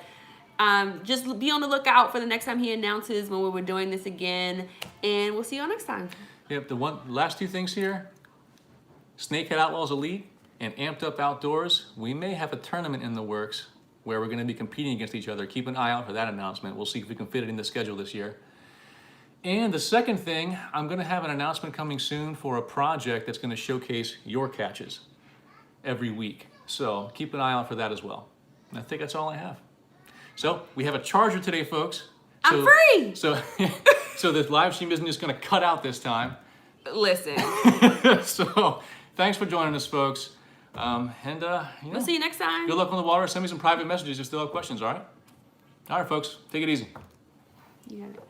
just be on the lookout for the next time he announces when we're doing this again. And we'll see you all next time. Yep, the last two things here, Snakehead Outlaws Elite and Amped Up Outdoors. We may have a tournament in the works where we're going to be competing against each other. Keep an eye out for that announcement. We'll see if we can fit it in the schedule this year. And the second thing, I'm going to have an announcement coming soon for a project that's going to showcase your catches every week. So keep an eye out for that as well. And I think that's all I have. So we have a charger today, folks. I'm free! So, so the live stream isn't just going to cut out this time. Listen, So thanks for joining us, folks. we'll see you next time. Good luck on the water. Send me some private messages if you still have questions, all right? All right, folks. Take it easy. You got it.